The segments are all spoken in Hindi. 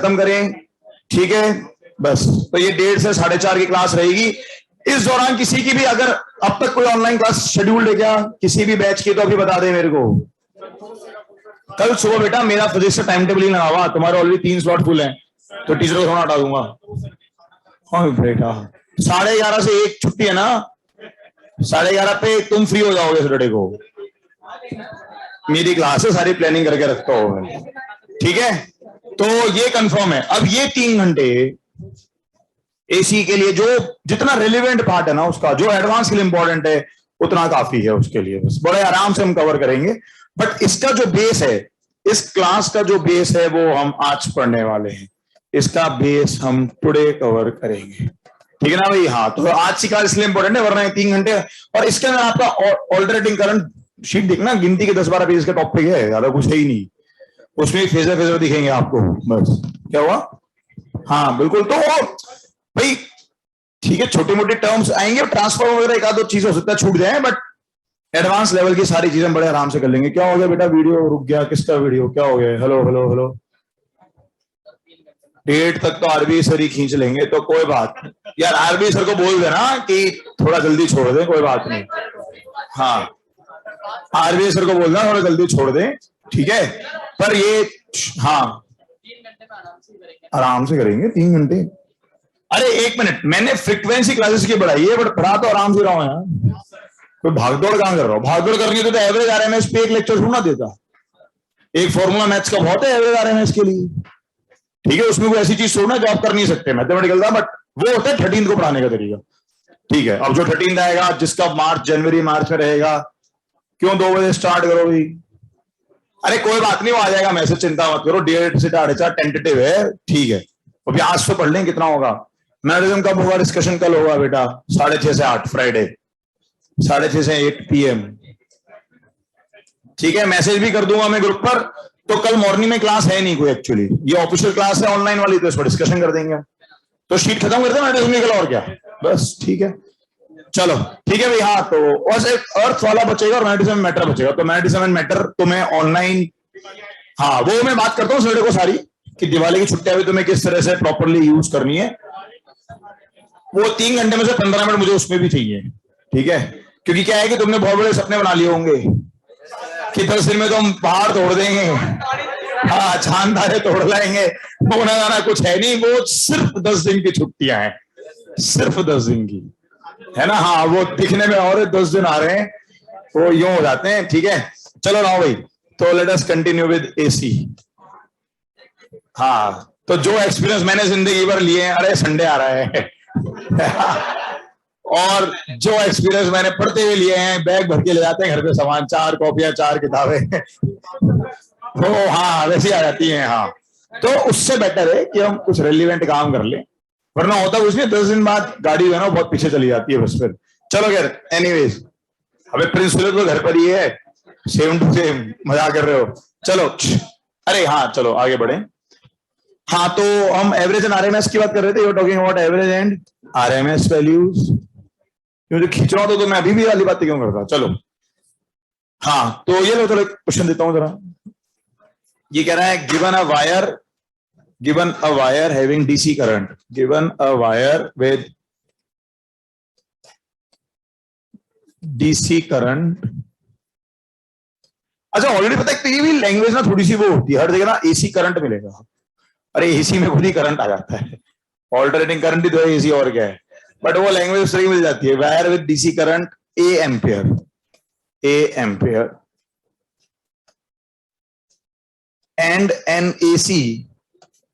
खत्म करें, ठीक है। बस तो ये 1:30 से 4:30 की क्लास रहेगी। इस दौरान किसी की भी अगर अब तक कोई ऑनलाइन क्लास शेड्यूल्ड है क्या, किसी भी बैच की, तो अभी बता दे मेरे को। कल सुबह बेटा मेरा फिजिक्स का टाइम टेबल ही लगा हुआ, तुम्हारे ऑलरेडी 3 स्लॉट फुल हैं, तो टीचर को थोड़ा हटा दूंगा। हाँ बेटा 11:30 से 1 छुट्टी है ना, 11:30 पे तुम फ्री हो जाओगे सैटरडे को। मेरी क्लास है, सारी प्लानिंग करके रखता हूं मैं, ठीक है। तो ये कंफर्म है। अब ये 3 घंटे एसी के लिए जो जितना रिलेवेंट पार्ट है ना उसका, जो एडवांस के लिए इंपॉर्टेंट है उतना काफी है उसके लिए, बस बड़े आराम से हम कवर करेंगे। बट इसका जो बेस है, इस क्लास का जो बेस है वो हम आज पढ़ने वाले हैं, इसका बेस हम टुडे कवर करेंगे, ठीक है ना भाई। हाँ तो आज की क्लास इसलिए इंपॉर्टेंट है, वरना 3 घंटे। और इसके अंदर आपका ऑल्टरनेटिंग करंट शीट देखना, गिनती के 10-12 पेज का टॉपिक है, ज्यादा कुछ है ही नहीं उसमें। फेजर फेजर दिखेंगे आपको, बस। क्या हुआ? हाँ बिल्कुल। तो भाई ठीक है, छोटे मोटे टर्म्स आएंगे, ट्रांसफर वगैरह एक आध दो चीज हो सकता है छूट जाए, बट एडवांस लेवल की सारी चीजें बड़े आराम से कर लेंगे। क्या हो गया बेटा, वीडियो रुक गया, किसका वीडियो, क्या हो गया? Hello hello hello. 1:30 तक तो आरबी सर ही खींच लेंगे, तो कोई बात यार, आरबी सर को बोल देना कि थोड़ा जल्दी छोड़ दे, कोई बात नहीं। हाँ आरबी सर को बोलना थोड़ा जल्दी छोड़ दे, ठीक है। पर ये हाँ आराम से करेंगे 3 घंटे। अरे 1 मिनट, मैंने फ्रीक्वेंसी क्लासेस की बढ़ाई है, बट पढ़ा तो आराम से रहा हूं यार, कोई भागदौड़ कहां कर रहा हूं। भागदौड़ करनी तो एवरेज आरएमएस पे एक लेक्चर थोड़ा देता, एक फॉर्मूला मैथ्स का बहुत है एवरेज आरएमएस के लिए, ठीक है। उसमें कोई ऐसी चीज छोड़ना जो आप कर नहीं सकते, मैथमेटिकल था, बट वो होता है 13 को पढ़ाने का तरीका, ठीक है। अब जो 13 आएगा, जिसका जनवरी मार्च में रहेगा, क्यों 2 बजे स्टार्ट करो भाई? अरे कोई बात नहीं, वो आ जाएगा मैसेज, चिंता मत करो। 1:30 से 4:30 टेंटेटिव है, ठीक है। अभी आज तो पढ़ लें कितना होगा। मैथमेटिज्म कब होगा? डिस्कशन कल होगा बेटा, 6:30 से 8 फ्राइडे, 6:30 से 8 PM, ठीक है। मैसेज भी कर दूंगा मैं ग्रुप पर। तो कल मॉर्निंग में क्लास है नहीं कोई, एक्चुअली ये ऑफिशियल क्लास है ऑनलाइन वाली, तो इस पर डिस्कशन कर देंगे। तो शीट खत्म करते हैं मैथमेटिज्म कल, और क्या, बस ठीक है। चलो ठीक है भाई। हाँ तो और एक अर्थ वाला बचेगा और मैथमेटिज्म मैटर बचेगा। तो मैथमेटिज्म मैटर तो मैं ऑनलाइन, हाँ वो मैं बात करता हूँ सैटरडे को सारी, कि दिवाली की छुट्टियां भी तुम्हें किस तरह से प्रॉपरली यूज करनी है। वो 3 घंटे में से 15 मिनट मुझे उसमें भी चाहिए, ठीक है। क्योंकि क्या है कि तुमने बहुत बड़े सपने बना लिए होंगे कि 10 दिन में तो हम पहाड़ तोड़ देंगे, हाँ चांद तारे तोड़ लाएंगे, होना जाना कुछ है नहीं। वो सिर्फ 10 दिन की छुट्टियां हैं, सिर्फ 10 दिन की, है ना। हाँ वो दिखने में और 10 दिन आ रहे हैं, वो यूं हो जाते हैं, ठीक है। चलो ना भाई, तो let us continue with AC. हाँ तो जो एक्सपीरियंस मैंने जिंदगी भर लिए हैं, अरे संडे आ रहा है और जो एक्सपीरियंस मैंने पढ़ते हुए लिए हैं, बैग भर के ले जाते हैं घर पे सामान, 4 कॉपियां 4 किताबें वो हाँ वैसे आ जाती हैं। हाँ तो उससे बेटर है कि हम कुछ रेलिवेंट काम कर लें, वरना होता कुछ नहीं, 10 दिन बाद गाड़ी जो है ना बहुत पीछे चली जाती है बस फिर। चलो खैर एनीवेज, अबे प्रिंसिपल तो घर पर ही है, सेम टू सेम, मजाक कर रहे हो। चलो अरे हाँ चलो आगे बढ़े। हाँ तो हम एवरेज एंड आरएमएस की बात कर रहे थे, you talking about average and RMS values. क्यों खींच रहा हूं तो मैं अभी भी वाली बातें क्यों करता? चलो हाँ तो ये लो, थोड़ा क्वेश्चन देता हूं जरा। ये कह रहा है given a wire having DC current, given a wire with DC current। अच्छा ऑलरेडी पता है, तो ये भी लैंग्वेज ना थोड़ी सी वो होती है, हर जगह ना एसी करंट मिलेगा। अरे एसी में खुद ही करंट आ जाता है, ऑल्टरनेटिंग करंट ही तो है एसी, और क्या है। बट वो लैंग्वेज सही मिल जाती है। Wire with DC current A ampere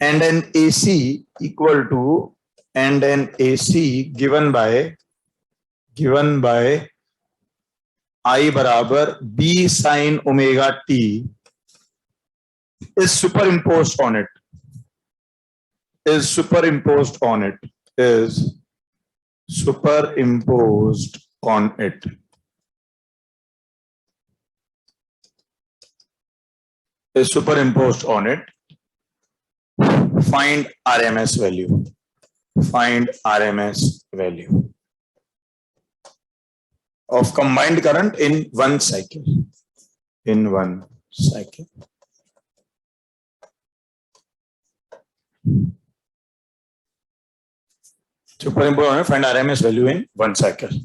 and an AC equal to and an AC given by I बराबर B sin omega t is superimposed on it, is superimposed on it, is superimposed on it. Is superimposed on it. Find RMS value. Find RMS value of combined current in one cycle. In one cycle. Super important, find RMS value in 1 cycle.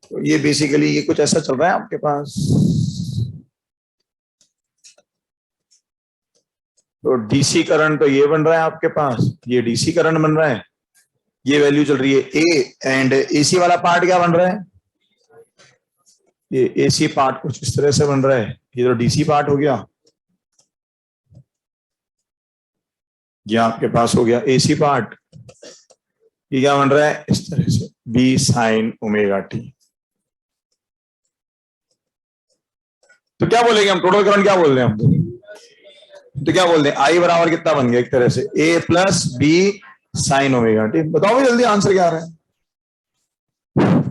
तो ये बेसिकली ये कुछ ऐसा चल रहा है आपके पास। तो डीसी करंट तो ये बन रहा है आपके पास, ये डीसी करंट बन रहा है, ये वैल्यू चल रही है ए, एंड एसी वाला पार्ट क्या बन रहा है, ये एसी पार्ट कुछ इस तरह से बन रहा है, ये तो डीसी पार्ट हो गया, ये आपके पास हो गया एसी पार्ट, ये क्या बन रहा है इस तरह से बी साइन ओमेगा टी। तो क्या बोलेंगे हम, टोटल करंट क्या बोल रहे हैं हम, तो क्या बोलते हैं आई बराबर कितना बन गया एक तरह से A plus B sine omega T. बताओ भाई जल्दी आंसर क्या आ रहा है,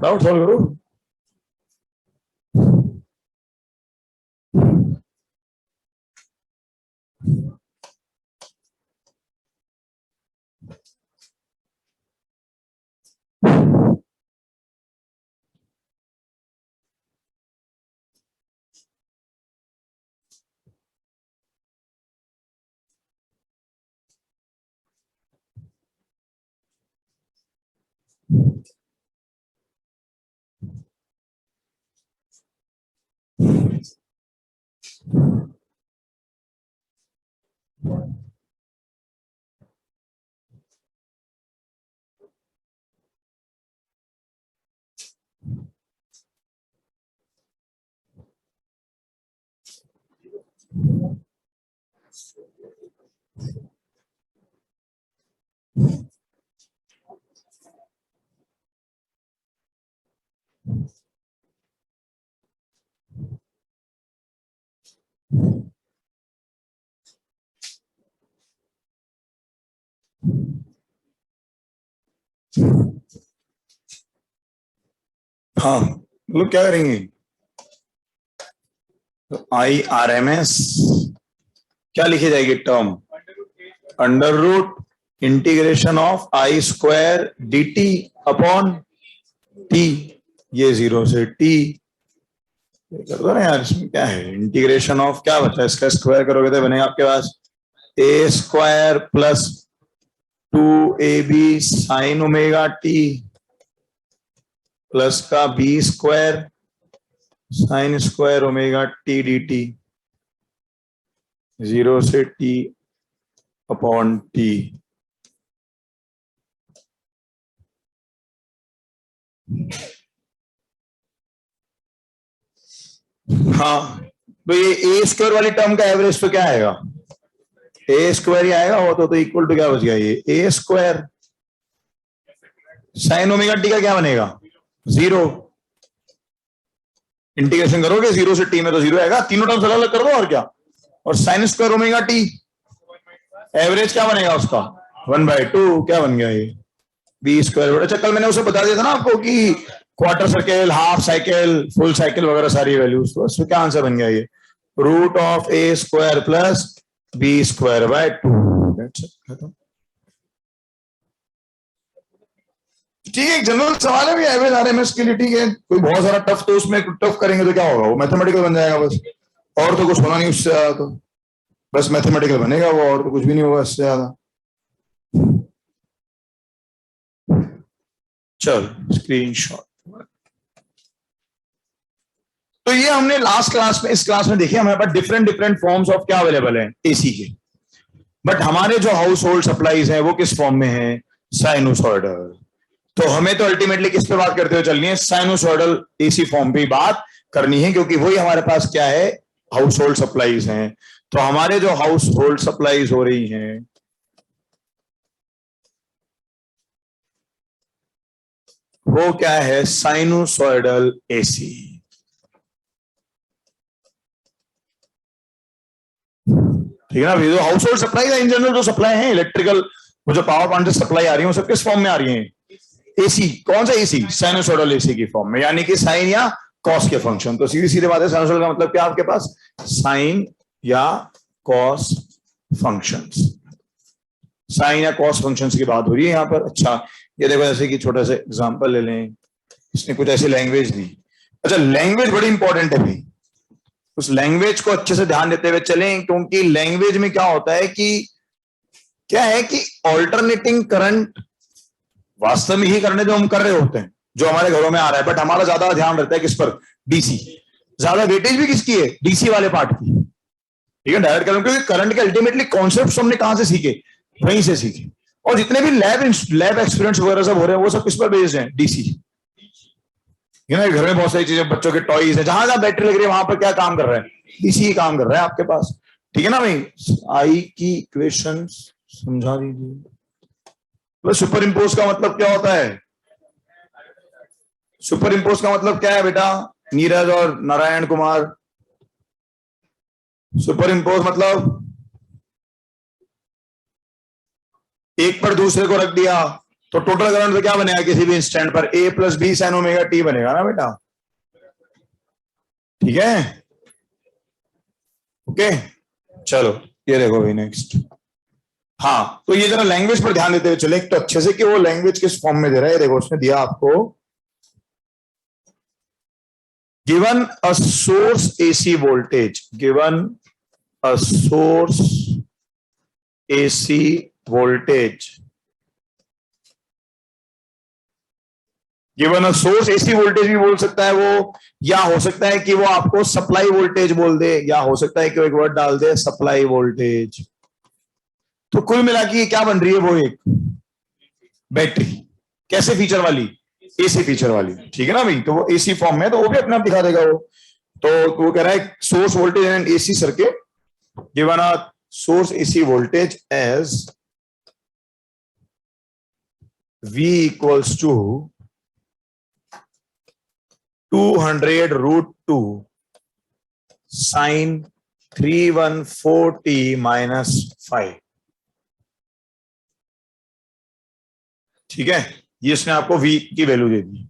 डाउट सॉल्व करो। हाँ लोग क्या करेंगे, तो आई आर एम एस क्या लिखी जाएगी term, under root integration of I square D T upon T, ये 0 से टी कर दो ना यार, इसमें क्या है इंटीग्रेशन ऑफ क्या बचा, इसका स्क्वायर करोगे तो बनेगा आपके पास A square plus 2ab sine omega T plus का B square sine square omega T D T 0 से टी अपॉन टी। हाँ तो ये ए स्क्वायर वाली टर्म का एवरेज तो क्या आएगा, ए स्क्वायर ही आएगा, वो तो इक्वल टू क्या बच गया, ये A square sine omega T का क्या बनेगा 0, इंटीग्रेशन करोगे 0 से टी में तो 0 आएगा, तीनों टर्म्स अलग अलग कर दो और क्या, और sign square omega T average क्या बनेगा उसका 1/2, क्या बन गया ये बी स्क्वायर। अच्छा कल मैंने उसे बता दिया था ना आपको कि quarter circle, half cycle, full cycle वगैरह सारी वैल्यूज, तो उसमें क्या आंसर बन गया ये root of A square plus B square by 2। ठीक है, एक जनरल सवाल है भी एवरेज आरएमएस के लिए, ठीक है, कोई बहुत सारा टफ तो उसमें टफ करेंगे तो क्या होगा, वो मैथमेटिकल बन जाएगा बस, और तो कुछ होना नहीं उससे ज्यादा, तो बस मैथमेटिकल बनेगा वो, और तो कुछ भी नहीं होगा इससे ज्यादा। चल स्क्रीनशॉट। तो ये हमने लास्ट क्लास में, इस क्लास में देखिए हमारे पास डिफरेंट फॉर्म्स ऑफ क्या अवेलेबल है एसी के, बट हमारे जो हाउस होल्ड सप्लाईज हैं वो किस फॉर्म में है, साइनोसॉइडल। तो हमें तो अल्टीमेटली किस पे बात करते हुए चलनी है, साइनोसॉइडल एसी फॉर्म पे बात करनी है, क्योंकि वही हमारे पास क्या है हाउस होल्ड सप्लाईज हैं। तो हमारे जो हाउस होल्ड सप्लाईज हो रही हैं वो क्या है, साइनोसॉइडल एसी। ठीक है ना, जो हाउस होल्ड सप्लाई है इन जनरल जो सप्लाई है इलेक्ट्रिकल, वो जो पावर प्लांट से सप्लाई आ रही है वो सब किस फॉर्म में आ रही है, एसी। कौन सा एसी, साइनोसॉइडल एसी की फॉर्म में, यानी कि साइन या कॉस के फंक्शन। तो सीधी सीधी बात है, साइनोसॉइडल का मतलब क्या आपके पास, साइन या कॉस फंक्शंस, साइन या कॉस फंक्शंस की बात हो रही है यहाँ पर। अच्छा ये देखो, जैसे कि छोटा सा एग्जांपल ले लें, इसने कुछ ऐसी लैंग्वेज दी। अच्छा लैंग्वेज बड़ी इंपॉर्टेंट है भाई, उस लैंग्वेज को अच्छे से ध्यान देते हुए चलें, क्योंकि लैंग्वेज में क्या होता है कि क्या है कि ऑल्टरनेटिंग करंट वास्तव में ही करने जो हम कर रहे होते हैं, जो हमारे घरों में आ रहा है, बट हमारा ज्यादा ध्यान रहता है किस पर, डीसी। ज्यादा वेटेज भी किसकी है, डीसी वाले पार्ट की, ठीक है, डायरेक्ट करंट, क्योंकि करंट के अल्टीमेटली कॉन्सेप्ट हमने कहां से सीखे, वहीं से सीखे। और जितने भी लैब एक्सपीरियंस वगैरह सब हो रहे हैं वो सब किस पर बेस्ड है, डीसी। घर में बहुत सारी चीजें, बच्चों के टॉयज है, जहां जहां बैटरी लग रही है वहां पर क्या काम कर रहा है, डीसी ही काम कर रहा है आपके पास, ठीक है ना भाई। आई की इक्वेशन समझा दीजिए। तो सुपर इम्पोज का मतलब क्या होता है, सुपर इम्पोज का मतलब क्या है बेटा, नीरज और नारायण कुमार? सुपर इम्पोज मतलब एक पर दूसरे को रख दिया तो टोटल करंट तो क्या बनेगा किसी भी इंस्टेंट पर, A plus B sine omega T बनेगा ना बेटा, ठीक है। ओके चलो ये देखो भाई नेक्स्ट। हाँ तो ये जरा लैंग्वेज पर ध्यान देते हुए चले तो अच्छे से कि वो लैंग्वेज किस फॉर्म में दे रहा है। देखो उसने दिया आपको, given a source AC voltage, given a source AC voltage, given a source AC voltage भी बोल सकता है वो, या हो सकता है कि वो आपको सप्लाई वोल्टेज बोल दे, या हो सकता है कि वो एक वर्ड डाल दे सप्लाई वोल्टेज। तो कुल मिला के क्या बन रही है वो, एक बैटरी, कैसे फीचर वाली, एसी फीचर वाली, ठीक है ना भाई। तो वो एसी फॉर्म में, तो वो भी अपने आप दिखा देगा वो। तो वो कह रहा है source voltage and AC circuit, given a source AC voltage as V equals to 200√2 sine 314t minus 5, ठीक है। ये इसने आपको V की वैल्यू दे दी।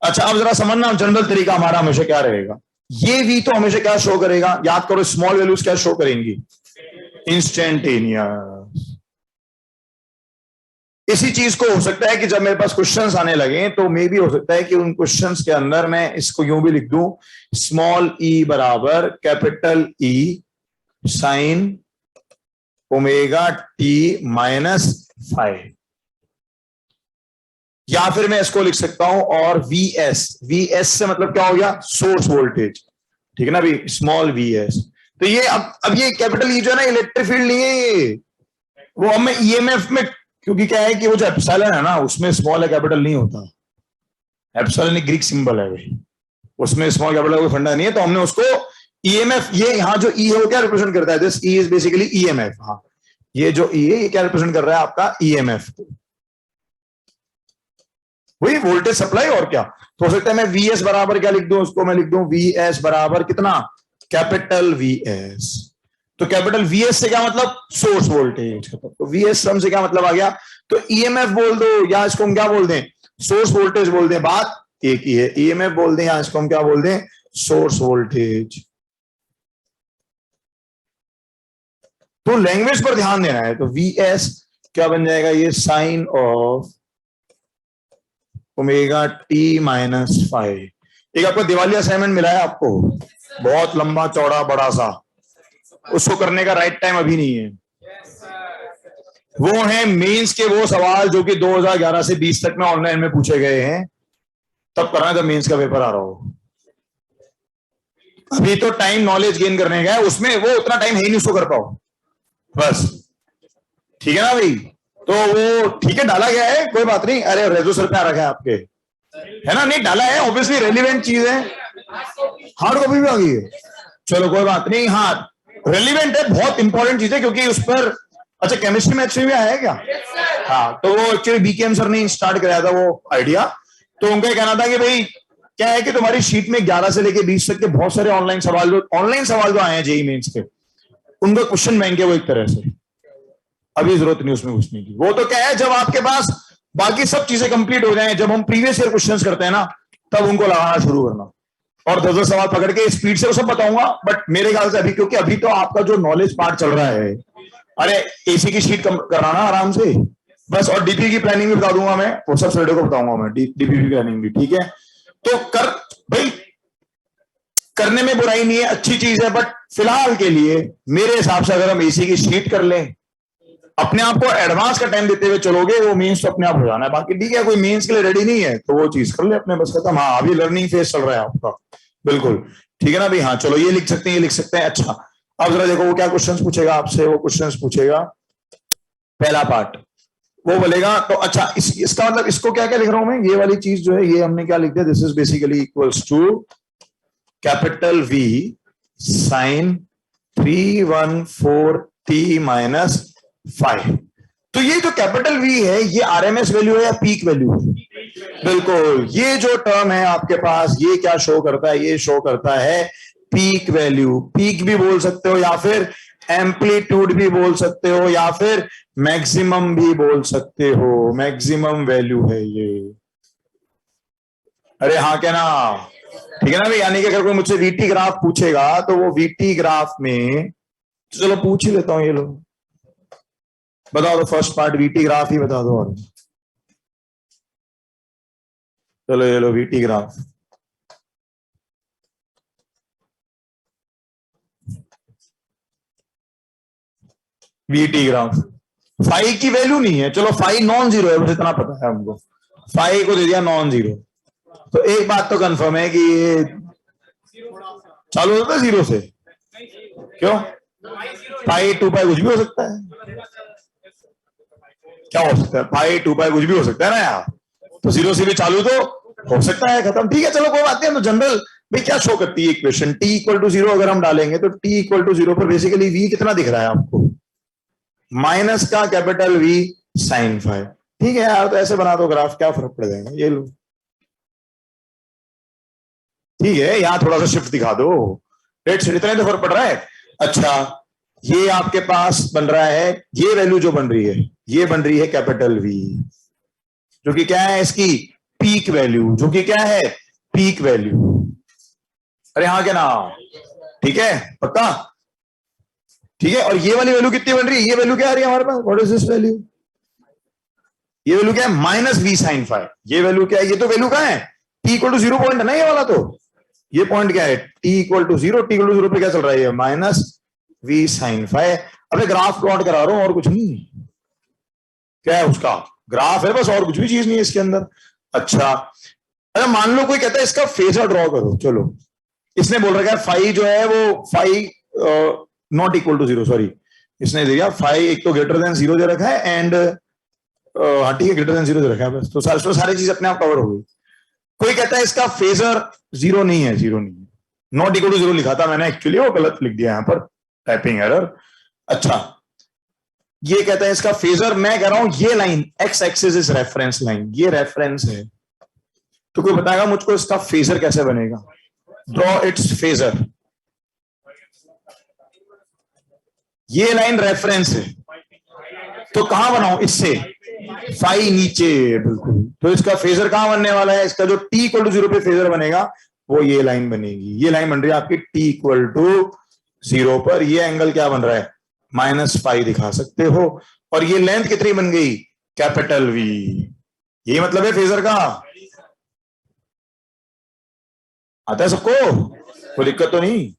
अच्छा अब जरा समझना, जनरल तरीका हमारा हमेशा क्या रहेगा, ये V तो हमेशा क्या शो करेगा, याद करो स्मॉल वैल्यूज क्या शो करेंगी, इंस्टेंटेनियस। इसी चीज को हो सकता है कि जब मेरे पास क्वेश्चंस आने लगे तो मे भी हो सकता है कि उन क्वेश्चंस के अंदर मैं इसको यूं भी लिख दूं, स्मॉल ई बराबर capital E sine omega T minus 5, या फिर मैं इसको लिख सकता हूं और वीएस से मतलब क्या हो गया, सोर्स वोल्टेज, ठीक है ना अभी, स्मॉल वीएस। तो ये अब ये कैपिटल ई जो है ना इलेक्ट्रिक फील्ड नहीं है ये, वो हमें ईएमएफ में, क्योंकि क्या है कि वो जो एप्सिलॉन है ना उसमें स्मॉल है कैपिटल नहीं होता, एप्सिलॉन एक ग्रीक सिंबल है भाई, उसमें स्मॉल कैपिटल कोई फंडा नहीं है। तो हमने उसको ईएमएफ, ये यहाँ जो ई है वो क्या रिप्रेजेंट करता है, this E is basically EMF. हाँ ये जो ई है ये क्या रिप्रेजेंट कर रहा है आपका, ईएमएफ, वही वोल्टेज सप्लाई और क्या। तो हो सकता है मैं वीएस बराबर क्या लिख दूं, उसको मैं लिख दूं वीएस बराबर कितना, कैपिटल वीएस। तो कैपिटल वीएस से क्या मतलब, सोर्स वोल्टेज। तो वीएस सम से क्या मतलब आ गया, तो ईएमएफ बोल दो या इसको हम क्या बोल दें, सोर्स वोल्टेज बोल दें, बात एक ही है, ईएमएफ बोल दें या इसको हम क्या बोल दें, सोर्स वोल्टेज। तो लैंग्वेज पर ध्यान देना है। तो वीएस क्या बन जाएगा, ये sine of omega T minus 5। एक आपको दिवाली असाइनमेंट मिला है आपको, बहुत लंबा चौड़ा बड़ा सा, उसको करने का राइट टाइम अभी नहीं है। वो है मेंस के वो सवाल जो कि 2011 से 20 तक में ऑनलाइन में पूछे गए हैं, तब करना जब मेंस का पेपर आ रहा हो। अभी तो टाइम नॉलेज गेन करने का है, उसमें वो उतना टाइम है ही नहीं उसको कर पाओ बस, ठीक है ना भाई। तो वो ठीक है डाला गया है, कोई बात नहीं, अरे रेजो सर पे आ रखा है आपके, है ना, नहीं डाला है, ऑब्वियसली रेलिवेंट चीज है। हार्ड कॉपी भी आ गई है, चलो कोई बात नहीं, हाँ रेलिवेंट है, बहुत इंपॉर्टेंट चीज है, क्योंकि उस पर, अच्छा केमिस्ट्री मैथ्स में भी आया है क्या, हाँ तो वो एक्चुअली बीकेएम सर ने स्टार्ट कराया था वो आइडिया। तो उनका कहना था कि भाई क्या है कि तुम्हारी शीट में 11 से लेके 20 तक के बहुत सारे ऑनलाइन सवाल जो आए हैं जेई मेंस के, उनका क्वेश्चन बैंक है वो एक तरह से, अभी जरूरत नहीं उसमें घुसने की। वो तो क्या है, जब आपके पास बाकी सब चीजें कंप्लीट हो जाएं, जब हम प्रीवियस ईयर क्वेश्चंस करते हैं ना, तब उनको लगाना शुरू करना, और 10 सवाल पकड़ के स्पीड से वो सब बताऊंगा। बट मेरे ख्याल से अभी, क्योंकि अभी तो आपका जो नॉलेज पार्ट चल रहा है, अरे एसी की शीट कराना आराम से बस, और डीपी की प्लानिंग भी बता दूंगा मैं, वो सब सैटरडे को बताऊंगा मैं, डीपी की प्लानिंग भी, ठीक है। तो कर भाई, करने में बुराई नहीं है, अच्छी चीज है, बट फिलहाल के लिए मेरे हिसाब से अगर हम एसी की शीट कर लें अपने आप को एडवांस का टाइम देते हुए चलोगे, वो मीन्स तो अपने आप हो जाना है। बाकी ठीक है, कोई मीन्स के लिए रेडी नहीं है तो वो चीज कर ले अपने बस खत्म। हाँ, अभी लर्निंग फेज चल रहा है आपका, बिल्कुल ठीक है ना भाई। हाँ चलो, ये लिख सकते हैं, ये लिख सकते हैं। अच्छा, अब जरा देखो वो क्या क्वेश्चंस पूछेगा आपसे। वो क्वेश्चंस पूछेगा, पहला पार्ट वो बोलेगा तो अच्छा इसका मतलब इसको क्या क्या लिख रहा हूं मैं, ये वाली चीज जो है ये हमने क्या लिख दिया, this is basically equals to capital V sine 314t minus 5। तो ये जो कैपिटल वी है ये आरएमएस वैल्यू है या पीक वैल्यू है? बिल्कुल, ये जो टर्म है आपके पास ये क्या शो करता है, ये शो करता है पीक वैल्यू। पीक भी बोल सकते हो या फिर एम्पलीट्यूड भी बोल सकते हो या फिर मैक्सिमम भी बोल सकते हो। मैक्सिमम वैल्यू है ये। अरे हाँ क्या ना, ठीक है ना भाई। यानी कि अगर कोई मुझसे वीटी ग्राफ पूछेगा तो वो वीटी ग्राफ में, तो चलो पूछ ही लेता हूं, ये लो बताओ तो फर्स्ट पार्ट वीटी ग्राफ ही बता दो। और चलो ये लो VT graph. VT graph five की वैल्यू नहीं है, चलो फाइव नॉन जीरो है, मुझे इतना पता है हमको। फाइव को दे दिया नॉन जीरो। तो एक बात तो कंफर्म है कि ये चालू होता है जीरो से। क्यों? पाई टू पाई कुछ भी हो सकता है। क्या हो सकता है? पाई टू पाई कुछ भी हो सकता है ना यार। तो जीरो से भी चालू तो हो सकता है, खत्म। ठीक है चलो कोई बात नहीं। तो जनरल भाई क्या शो करती है equation, T equal to zero अगर हम डालेंगे तो टी इक्वल टू जीरो पर बेसिकली वी कितना दिख रहा है आपको? माइनस का कैपिटल वी साइन 5। ठीक है यार, तो ऐसे बना दो ग्राफ, क्या फर्क पड़ जाएगा। ये लो, ठीक है, यहां थोड़ा सा शिफ्ट दिखा दो। रेट से इतना तो फर्क पड़ रहा है। अच्छा, ये आपके पास बन रहा है, ये वैल्यू जो बन रही है ये बन रही है कैपिटल वी, जो कि क्या है इसकी पीक वैल्यू, जो कि क्या है पीक वैल्यू। अरे हाँ क्या ना, ठीक है पक्का, ठीक है। और ये वाली वैल्यू कितनी बन रही है? ये वैल्यू क्या आ रही है हमारे पास? What is this value? ये वैल्यू क्या है? Minus V sine 5। ये वैल्यू क्या है? ये तो वैल्यू क्या है? T equal to zero point है ना ये वाला। तो ये पॉइंट क्या है? T equal to zero. T equal to zero पे क्या चल रहा है? Minus V sine 5। अबे ग्राफ प्लॉट करा रहा हूं और कुछ नहीं। क्या है उसका? ग्राफ है बस, और कुछ भी चीज नहीं है इसके अंदर। अच्छा, अरे मान लो कोई कहता है इसका फेजर ड्रॉ करो। चलो, इसने बोल रखा है फाइव जो है वो five not equal to zero, sorry इसने दिया फाइव एक तो ग्रेटर देन जीरो दे रखा है एंड हाँ ठीक है ग्रेटर देन जीरो दे रखा है बस। तो सारी चीज अपने आप कवर हो गई। कोई कहता है इसका फेजर जीरो नहीं है, जीरो नहीं है, नॉट इक्वल टू जीरो लिखा था मैंने एक्चुअली, वो गलत लिख दिया यहां पर, टाइपिंग एरर। अच्छा, ये कहता है इसका फेजर, मैं कह रहा हूं ये line x axis is reference line, ये रेफरेंस है। तो कोई बताएगा मुझको इसका फेजर कैसे बनेगा? Draw it's phasor. ये लाइन रेफरेंस है तो कहां बनाऊं? इससे फाइव नीचे, बिल्कुल। तो इसका फेजर कहां बनने वाला है? इसका जो टी इक्वल टू जीरो पे फेजर बनेगा वो ये लाइन बनेगी। ये लाइन बन रही है आपकी टी इक्वल टू जीरो पर। ये एंगल क्या बन रहा है? -5 दिखा सकते हो। और ये लेंथ कितनी बन गई? Capital V. यही मतलब है फेजर का। आता है सबको? कोई दिक्कत तो नहीं?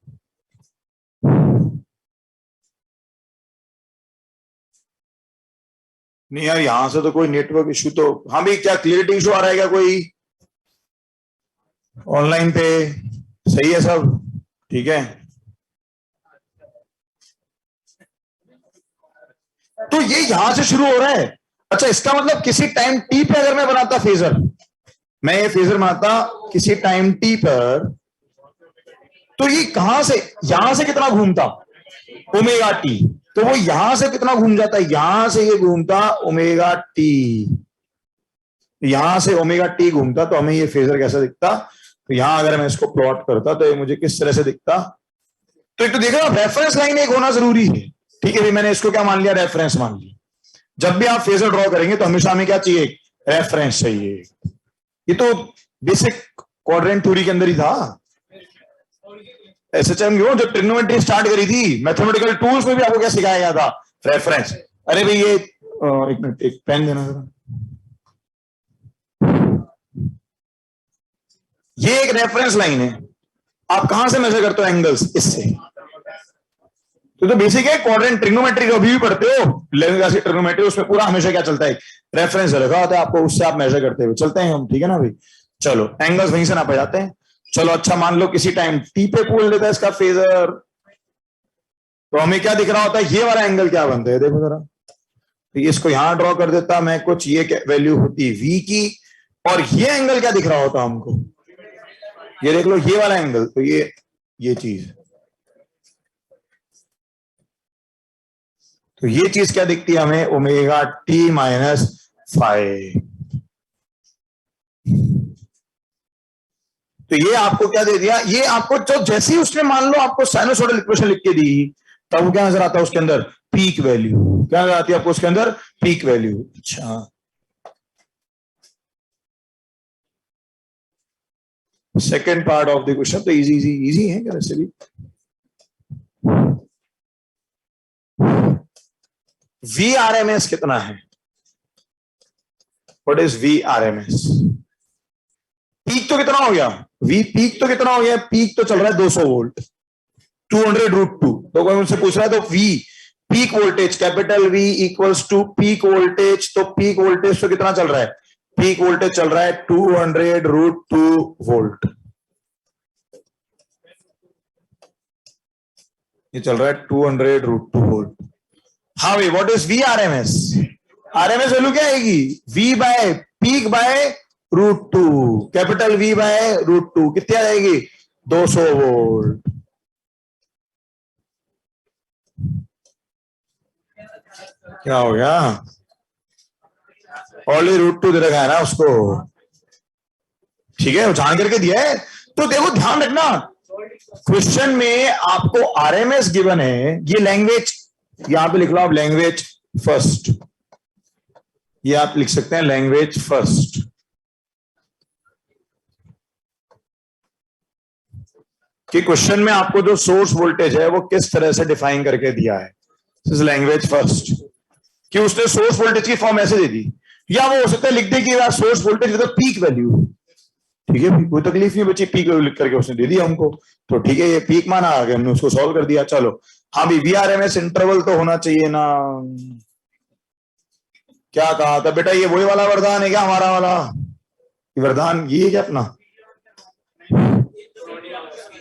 नहीं यार, यहां से तो कोई नेटवर्क इशू तो, हाँ भाई क्या क्लियरिटी इशू आ रहा है क्या कोई ऑनलाइन पे? सही है सब? ठीक है। तो ये यहां से शुरू हो रहा है। अच्छा, इसका मतलब किसी टाइम टी पे अगर मैं बनाता फेजर, मैं ये फेजर बनाता किसी टाइम टी पर, तो ये कहां से यहां से कितना घूमता? Omega T. तो वो यहां से कितना घूम जाता है? यहां से ये घूमता ओमेगा टी, यहां से ओमेगा टी घूमता। तो हमें ये फेजर कैसा दिखता? तो यहां अगर मैं इसको प्लॉट करता तो ये मुझे किस तरह से दिखता? तो एक तो देखो रेफरेंस लाइन एक होना जरूरी है। ठीक है भाई, मैंने इसको क्या मान लिया? रेफरेंस मान लिया। जब भी आप फेजर ड्रॉ करेंगे तो हमेशा हमें क्या चाहिए? रेफरेंस चाहिए। ये तो बेसिक क्वाड्रेंट थ्योरी के अंदर ही था। एसएचएम क्यों, जब ट्रिग्नोमेट्री स्टार्ट करी थी मैथमेटिकल टूल्स में भी आपको क्या सिखाया गया था? रेफरेंस। अरे भाई ये एक मिनट, एक पेन देना जरा। ये एक रेफरेंस लाइन है। आप कहां से मेजर करते हो एंगल्स? इससे। तो बेसिक है क्वाड्रेंट ट्रिग्नोमेट्री अभी भी पढ़ते हो 11वीं क्लास की ट्रिग्नोमेट्री, उसमें पूरा हमेशा क्या चलता है, रेफरेंस रखा होता है आपको, उससे आप मेजर करते हुए चलते हैं हम, ठीक है ना भाई। चलो एंगल्स वहीं से नाप जाते हैं। चलो अच्छा मान लो किसी टाइम टी पे पूछ लेता है इसका फेजर, तो हमें क्या दिख रहा होता है, ये वाला एंगल क्या बनता है देखो जरा, तो इसको यहां ड्रॉ कर देता मैं कुछ, ये वैल्यू होती वी की, और ये एंगल क्या दिख रहा होता हमको, ये देख लो ये वाला एंगल, तो ये चीज, तो ये चीज क्या दिखती है हमें, ओमेगा टी माइनस 5। तो ये आपको क्या दे दिया, ये आपको जो जैसे ही उसने मान लो आपको साइनसोइडल इक्वेशन लिख के दी, तब क्या नजर आता है उसके अंदर, पीक वैल्यू, क्या नजर आती है आपको उसके अंदर, पीक वैल्यू। अच्छा second part of the question तो इजी है क्या वैसे भी। VRMS कितना है, व्हाट इज VRMS, पीक तो कितना हो गया, पीक तो कितना हो गया, पीक तो चल रहा है 200 वोल्ट, 200√2, तो कोई मुझसे पूछ रहा है तो V peak voltage, capital V equals to peak voltage, तो पीक वोल्टेज तो कितना चल रहा है, पीक वोल्टेज चल रहा है 200√2 वोल्ट, ये चल रहा है 200√2 वोल्ट। हाँ भाई what is VRMS, RMS value क्या आएगी, V by peak by √2, capital V by √2 कितनी आ जाएगी, 200 वोल्ट। क्या हो गया, ऑलरेडी √2 दे रखा है ना उसको, ठीक है वो जान करके दिया है। तो देखो ध्यान रखना क्वेश्चन में आपको आरएमएस गिवन है, ये लैंग्वेज यहां पे लिख लो आप, लैंग्वेज फर्स्ट, ये आप लिख सकते हैं लैंग्वेज फर्स्ट, कि क्वेश्चन में आपको जो सोर्स वोल्टेज है वो किस तरह से डिफाइन करके दिया है, दिस इज लैंग्वेज फर्स्ट, कि उसने सोर्स वोल्टेज की फॉर्म ऐसे दे दी, या वो हो सकता है लिख दे कि source voltage with peak value, ठीक है कोई तकलीफ नहीं बची, पीक वैल्यू लिख करके उसने दे दिया हमको, तो ठीक है ये पीक माना आ गया, हमने उसको सॉल्व कर दिया। चलो हाँ भी VRMS इंटरवल तो होना चाहिए ना, क्या कहा था बेटा, ये वही वाला वरदान है क्या हमारा वाला वरदान, ये क्या अपना,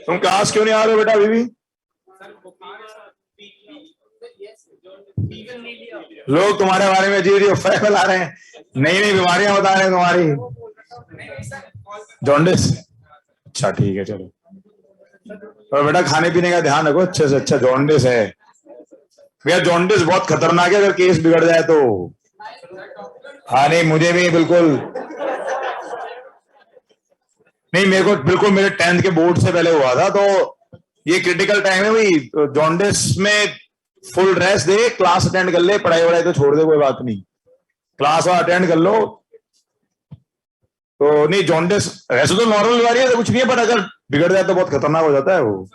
तुम क्लास क्यों नहीं आ रहे हो बेटा अभी भी, लोग तुम्हारे बारे में जी फैल आ रहे हैं, नई नई बीमारियां बता रहे हैं तुम्हारी, जॉन्डिस, अच्छा ठीक है चलो, और बेटा खाने पीने का ध्यान रखो अच्छे से, अच्छा जॉन्डिस है भैया, जॉन्डिस बहुत खतरनाक है अगर केस बिगड़ जाए तो, हाँ नहीं मुझे भी बिल्कुल नहीं, मेरे को बिल्कुल मेरे 10th के बोर्ड से पहले हुआ था, तो ये क्रिटिकल टाइम है भाई, जॉन्डिस में फुल रेस्ट दे, क्लास अटेंड कर ले, पढ़ाई वढ़ाई तो छोड़ दे कोई बात नहीं, क्लास अटेंड कर लो, तो नहीं जॉन्डिस वैसे तो नॉर्मल बीमारी है तो कुछ नहीं है, बट अगर बिगड़ जाए तो बहुत खतरनाक हो जाता है वो,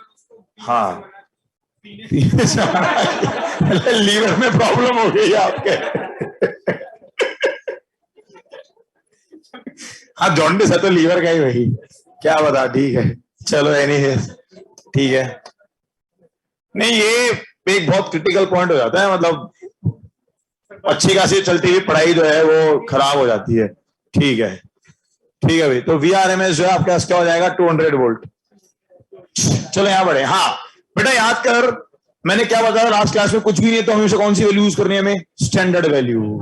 हाँ लीवर में प्रॉब्लम हो गई आपके हाँ जॉन्डिस है तो लीवर का ही वही, क्या बता, ठीक है चलो एनीवेज, ठीक है, नहीं ये एक बहुत क्रिटिकल पॉइंट हो जाता है, मतलब अच्छी खासी चलती हुई पढ़ाई जो है वो खराब हो जाती है, ठीक है भाई, तो VRMS जो है आपके पास क्या हो जाएगा, 200 वोल्ट। चलो यहां बढ़े, हाँ बेटा याद कर मैंने क्या बताया लास्ट क्लास में, कुछ भी नहीं तो हमेशा कौन सी वैल्यू यूज करनी है हमें, स्टैंडर्ड वैल्यू,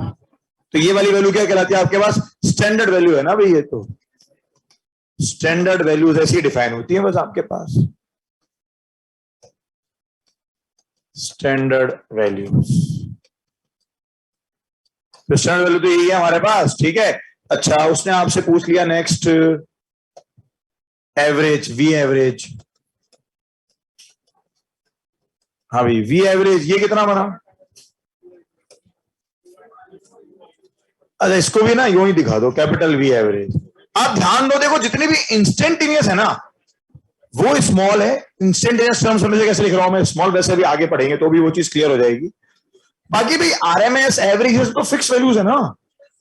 तो ये वाली वैल्यू क्या कहलाती है आपके पास, स्टैंडर्ड वैल्यू है ना भाई, ये तो स्टैंडर्ड वैल्यूज ऐसी डिफाइन होती है बस आपके पास, स्टैंडर्ड वैल्यूज, तो स्टैंडर्ड वैल्यू तो यही है हमारे पास, ठीक है। अच्छा उसने आपसे पूछ लिया नेक्स्ट एवरेज, V एवरेज, हाँ भाई V एवरेज ये कितना बना, अच्छा इसको भी ना यूं ही दिखा दो, कैपिटल V एवरेज, आप ध्यान दो देखो जितनी भी इंस्टेंटेनियस है ना वो स्मॉल है, इंस्टेंटेनियस टर्म्स में कैसे लिख रहा हूं मैं स्मॉल, वैसे भी आगे पढ़ेंगे तो भी वो चीज क्लियर हो जाएगी। बाकी भाई RMS एवरेज तो फिक्स वैल्यूज है ना,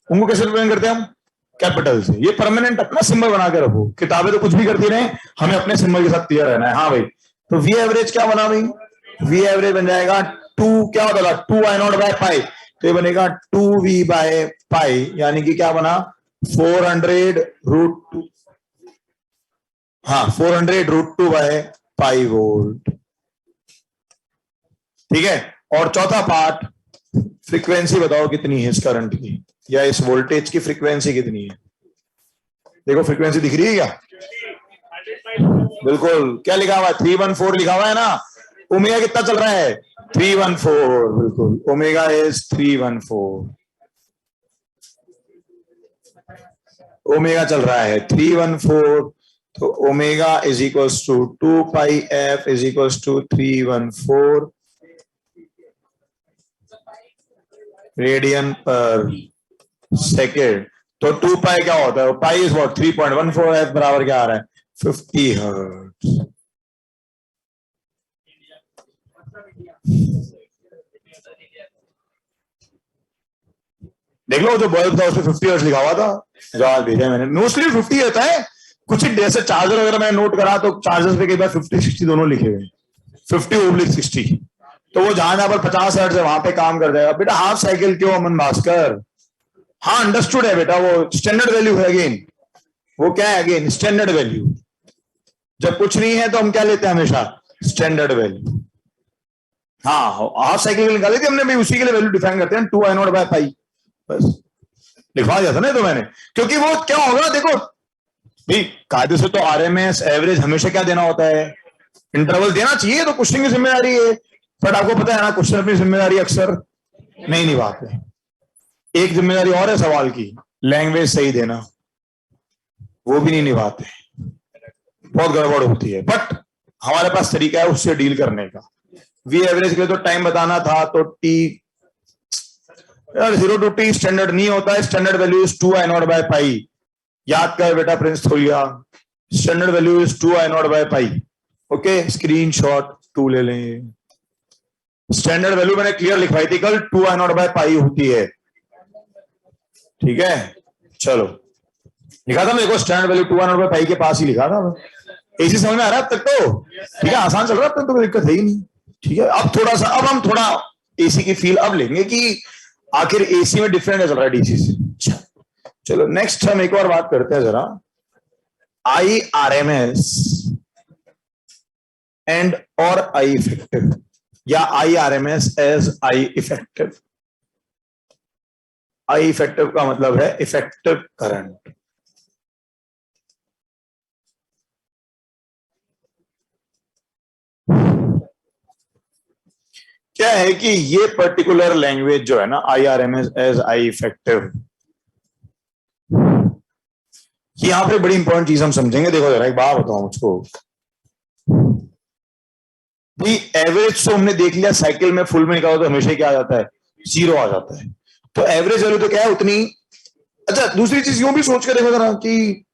उनको कैसे रिप्रेजेंट करते हैं हम, कैपिटल से, ये परमानेंट अपना सिंबल बना के रखो, किताबें तो कुछ भी करती रहे हमें अपने सिंबल के साथ क्लियर रहना है। हाँ भाई तो V एवरेज क्या बना भाई, वी एवरेज बन जाएगा 2, क्या होता था 2I0 बाय पाई, तो ये बनेगा 2V बाय पाई, यानी कि क्या बना 400√2, हाँ 400√2 बाय पाई वोल्ट। ठीक है, और चौथा पार्ट, फ्रीक्वेंसी बताओ कितनी है इस करंट की या इस वोल्टेज की फ्रीक्वेंसी कितनी है। देखो फ्रीक्वेंसी दिख रही है क्या, बिल्कुल, क्या लिखा हुआ है 314 लिखा हुआ है ना। ओमेगा कितना चल रहा है 314, बिल्कुल ओमेगा इज 314, ओमेगा चल रहा है 314, तो omega is equals to 2 pi F is equals to 314 radian per second. तो 2 पाई क्या होता है, पाई इज व्हाट 3.14 एफ बराबर क्या आ रहा है 50 हर्ट्ज। देख लो जो बल्ब था उसमें 50 हर्ट्ज लिखा हुआ था, जवाब भेजा मैंने, मोस्टली 50 रहता है, कुछ जैसे चार्जर वगैरह मैंने नोट करा तो चार्जर्स पे कई बार 50-60 दोनों लिखे हुए, 50/60, तो वो जहां पर 50 हर्ट्ज है वहां पे काम कर जाएगा। बेटा हाफ साइकिल क्यों अमन भास्कर, हाँ अंडरस्टूड है बेटा, वो स्टैंडर्ड वैल्यू है अगेन, वो क्या है अगेन स्टैंडर्ड वैल्यू, जब कुछ नहीं है तो हम क्या लेते हैं हमेशा स्टैंडर्ड वैल्यू। हाँ हाफ साइकिल निकाली थी हमने भी, उसी के लिए वैल्यू डिफाइन करते हैं 2I0 बाय पाई, बस लिखवा दिया था ना तो मैंने, क्योंकि वो क्या होगा देखो भाई, कायदे से तो आरएमएस एवरेज हमेशा क्या देना होता है, इंटरवल देना चाहिए, तो क्वेश्चन की जिम्मेदारी है, बट आपको पता है ना क्वेश्चन अपनी जिम्मेदारी अक्सर नहीं निभाते। एक जिम्मेदारी और है सवाल की, लैंग्वेज सही देना, वो भी नहीं निभाते, बहुत गड़बड़ होती है, बट हमारे पास तरीका है उससे डील करने का। वी एवरेज के लिए तो टाइम बताना था, तो टी 0 to t स्टैंडर्ड नहीं होता है, standard value is 2I0 by pi, याद कर बेटा Prince Tholia, standard value is 2I0 by pi. Okay, screenshot 2 ले लें, स्टैंडर्ड वैल्यू मैंने क्लियर लिखवाई थी कल, 2I0 बाय पाई होती है, ठीक है। चलो लिखा था मेरे को स्टैंडर्ड वैल्यू 2I0 बाय पाई के पास ही लिखा था, ऐसी समझ में आ रहा है अब तक तो, ठीक है, आसान चल रहा है अब तक तो कोई दिक्कत है ही नहीं, ठीक है। अब थोड़ा सा, अब हम थोड़ा एसी की फील अब लेंगे कि आखिर एसी में डिफरेंट चल रहा है डीसी से। चलो नेक्स्ट हम एक और बात करते हैं जरा, आई आरएमएस एंड और आई इफेक्टिव, या I RMS as I effective. I effective का मतलब है इफेक्टिव करंट। क्या है कि ये पर्टिकुलर लैंग्वेज जो है ना IRMS एज आई इफेक्टिव, यहां पे बड़ी इंपॉर्टेंट चीज हम समझेंगे। देखो जरा एक बात बताओ मुझको, भाई एवरेज तो हमने देख लिया, साइकिल में फुल में निकालो तो हमेशा क्या आ जाता है 0 आ जाता है, तो एवरेज वैल्यू तो क्या है उतनी। अच्छा दूसरी चीज यूं भी सोच के देखो जरा कि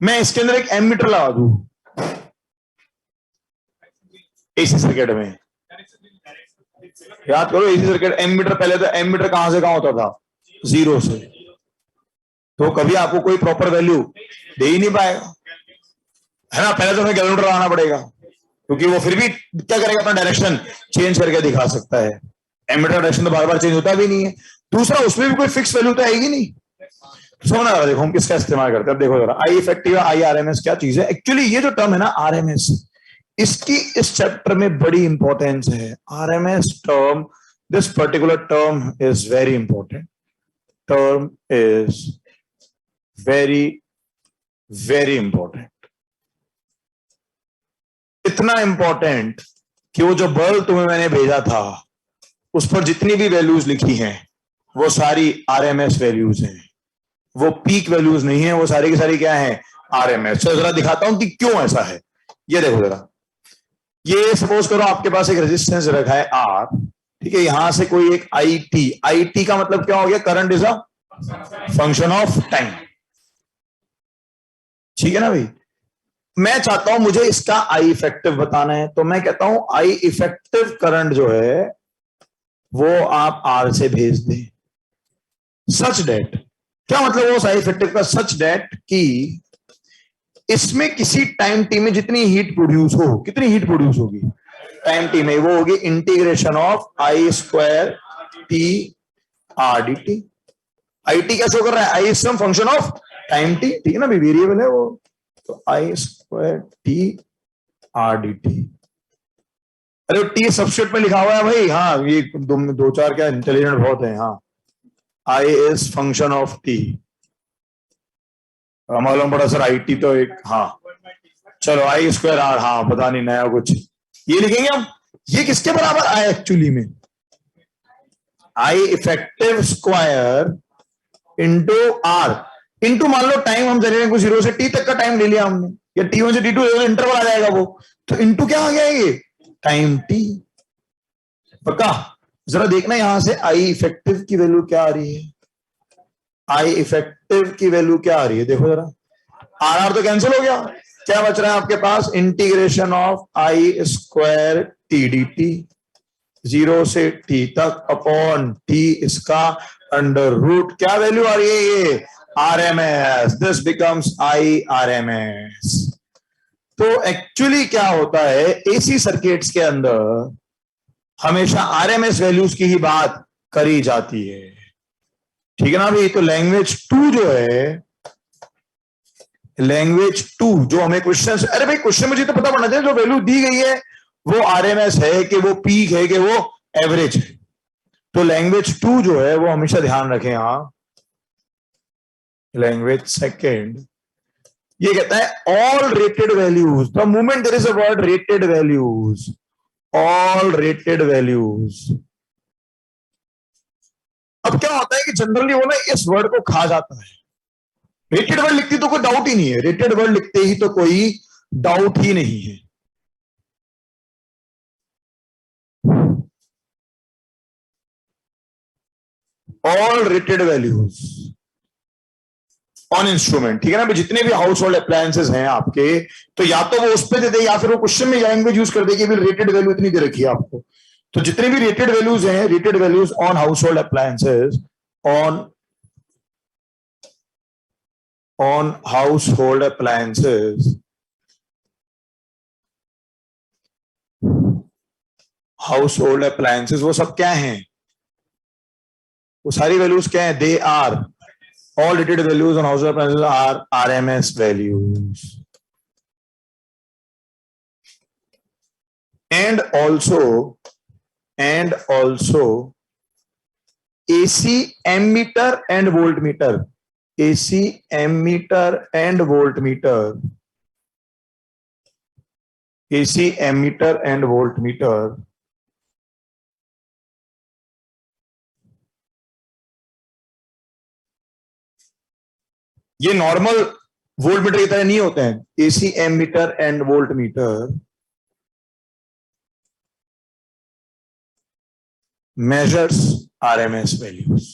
मैं इसके अंदर एक एमीटर लगा दूं एसी सर्किट में, याद करो एसी सर्किट एमीटर, पहले तो एमीटर कहां से कहां होता था 0 से, तो कभी आपको कोई प्रॉपर वैल्यू दे ही नहीं पाएगा, है ना। पहले तो हमें कैलकुलेटर लगाना पड़ेगा, क्योंकि वो फिर भी क्या करेगा अपना डायरेक्शन चेंज करके दिखा सकता है, एमीटर डायरेक्शन तो बार बार चेंज होता भी नहीं है। दूसरा उसमें भी कोई फिक्स वैल्यू तो आएगी नहीं, समझ रहा, देखो हम किसका इस्तेमाल करते हैं। अब देखो जरा आई इफेक्टिव आई आरएमएस क्या चीज है एक्चुअली, ये जो टर्म है ना आरएमएस, इसकी इस चैप्टर में बड़ी इंपॉर्टेंस है। RMS term, this particular term is very important, term is very very important, इतना इंपॉर्टेंट कि वो जो बल्ब तुम्हें मैंने भेजा था उस पर जितनी भी वैल्यूज लिखी हैं वो सारी आरएमएस वैल्यूज हैं, वो पीक वैल्यूज नहीं है, वो सारी की सारी क्या है आरएमएस। तो जरा दिखाता हूं कि क्यों ऐसा है। ये देखो जरा, ये सपोज करो आपके पास एक रेजिस्टेंस रखा है आर, ठीक है, यहां से कोई एक आई टी का मतलब क्या हो गया, current is a function of time, ठीक है ना भाई। मैं चाहता हूं मुझे इसका आई इफेक्टिव बताना है, तो मैं कहता हूं आई इफेक्टिव करंट जो है वो आप आर से भेज दें, सच डेट, क्या मतलब वो आई इफेक्टिव का, सच डेट कि इसमें किसी टाइम टी में जितनी हीट प्रोड्यूस हो, कितनी हीट प्रोड्यूस होगी, टाइम टी में, वो होगी integration of I square T R D T. I T क्या शो कर रहा है? I some function of time T, ठीक है ना, वेरिएबल है वो। तो I square T R D T. अरे टी सब्स्टिट्यूट में लिखा हुआ है भाई। हाँ, ये दो चार क्या इंटेलिजेंट बहुत है। हाँ, I is function of T. मालूम पड़ा सर आई टी तो एक, हाँ चलो आई स्क्वायर आर, हाँ पता नहीं नया कुछ ये लिखेंगे हम। ये किसके बराबर आए एक्चुअली में? I effective square into R into, मान लो टाइम हम चले को 0 से टी तक का टाइम ले लिया हमने, या T1 से T2 इंटरवल आ जाएगा वो, तो इंटू क्या आ गया ये? Time T. पक्का? जरा देखना यहां से आई इफेक्टिव की वैल्यू क्या आ रही है। आई इफेक्टिव की वैल्यू क्या आ रही है, देखो जरा। आर आर तो कैंसिल हो गया, क्या बच रहा है आपके पास? Integration of I square T D T, 0 से टी तक अपॉन टी इसका अंडर रूट। क्या वैल्यू आ रही है ये? RMS. This becomes I RMS. तो एक्चुअली क्या होता है, एसी सर्किट्स के अंदर हमेशा आरएमएस वैल्यूज की ही बात करी जाती है, ठीक है ना भाई। तो लैंग्वेज 2 जो है, लैंग्वेज 2 जो हमें क्वेश्चन, अरे भाई क्वेश्चन मुझे तो पता पड़ना चाहिए, जो वैल्यू दी गई है वो आरएमएस है कि वो पीक है कि वो एवरेज है। तो लैंग्वेज 2 जो है वो हमेशा ध्यान रखें। यहां लैंग्वेज सेकेंड ये कहता है all rated values, the moment there is a word rated values, all rated values. अब क्या होता है कि जनरली वो ना इस वर्ड को खा जाता है। रेटेड वर्ड लिखती तो कोई डाउट ही नहीं है, रेटेड वर्ड लिखते ही तो कोई डाउट ही नहीं है। All rated values on instrument, ठीक है ना। जितने भी हाउस होल्ड अप्लायंसेस हैं आपके, तो या तो वो उस पर दे दे या फिर वो क्वेश्चन में लैंग्वेज यूज कर दे कि रेटेड वैल्यू इतनी दे रखी है आपको। तो जितने भी रेटेड वैल्यूज हैं, rated values on household appliances, on household appliances, household appliances वो सब क्या हैं? वो सारी वैल्यूज क्या है? They are all rated values on household appliances are RMS values, and also AC ammeter and voltmeter, AC ammeter and voltmeter, AC ammeter and voltmeter ये नॉर्मल वोल्ट मीटर की तरह नहीं होते हैं। AC ammeter and voltmeter measures RMS values.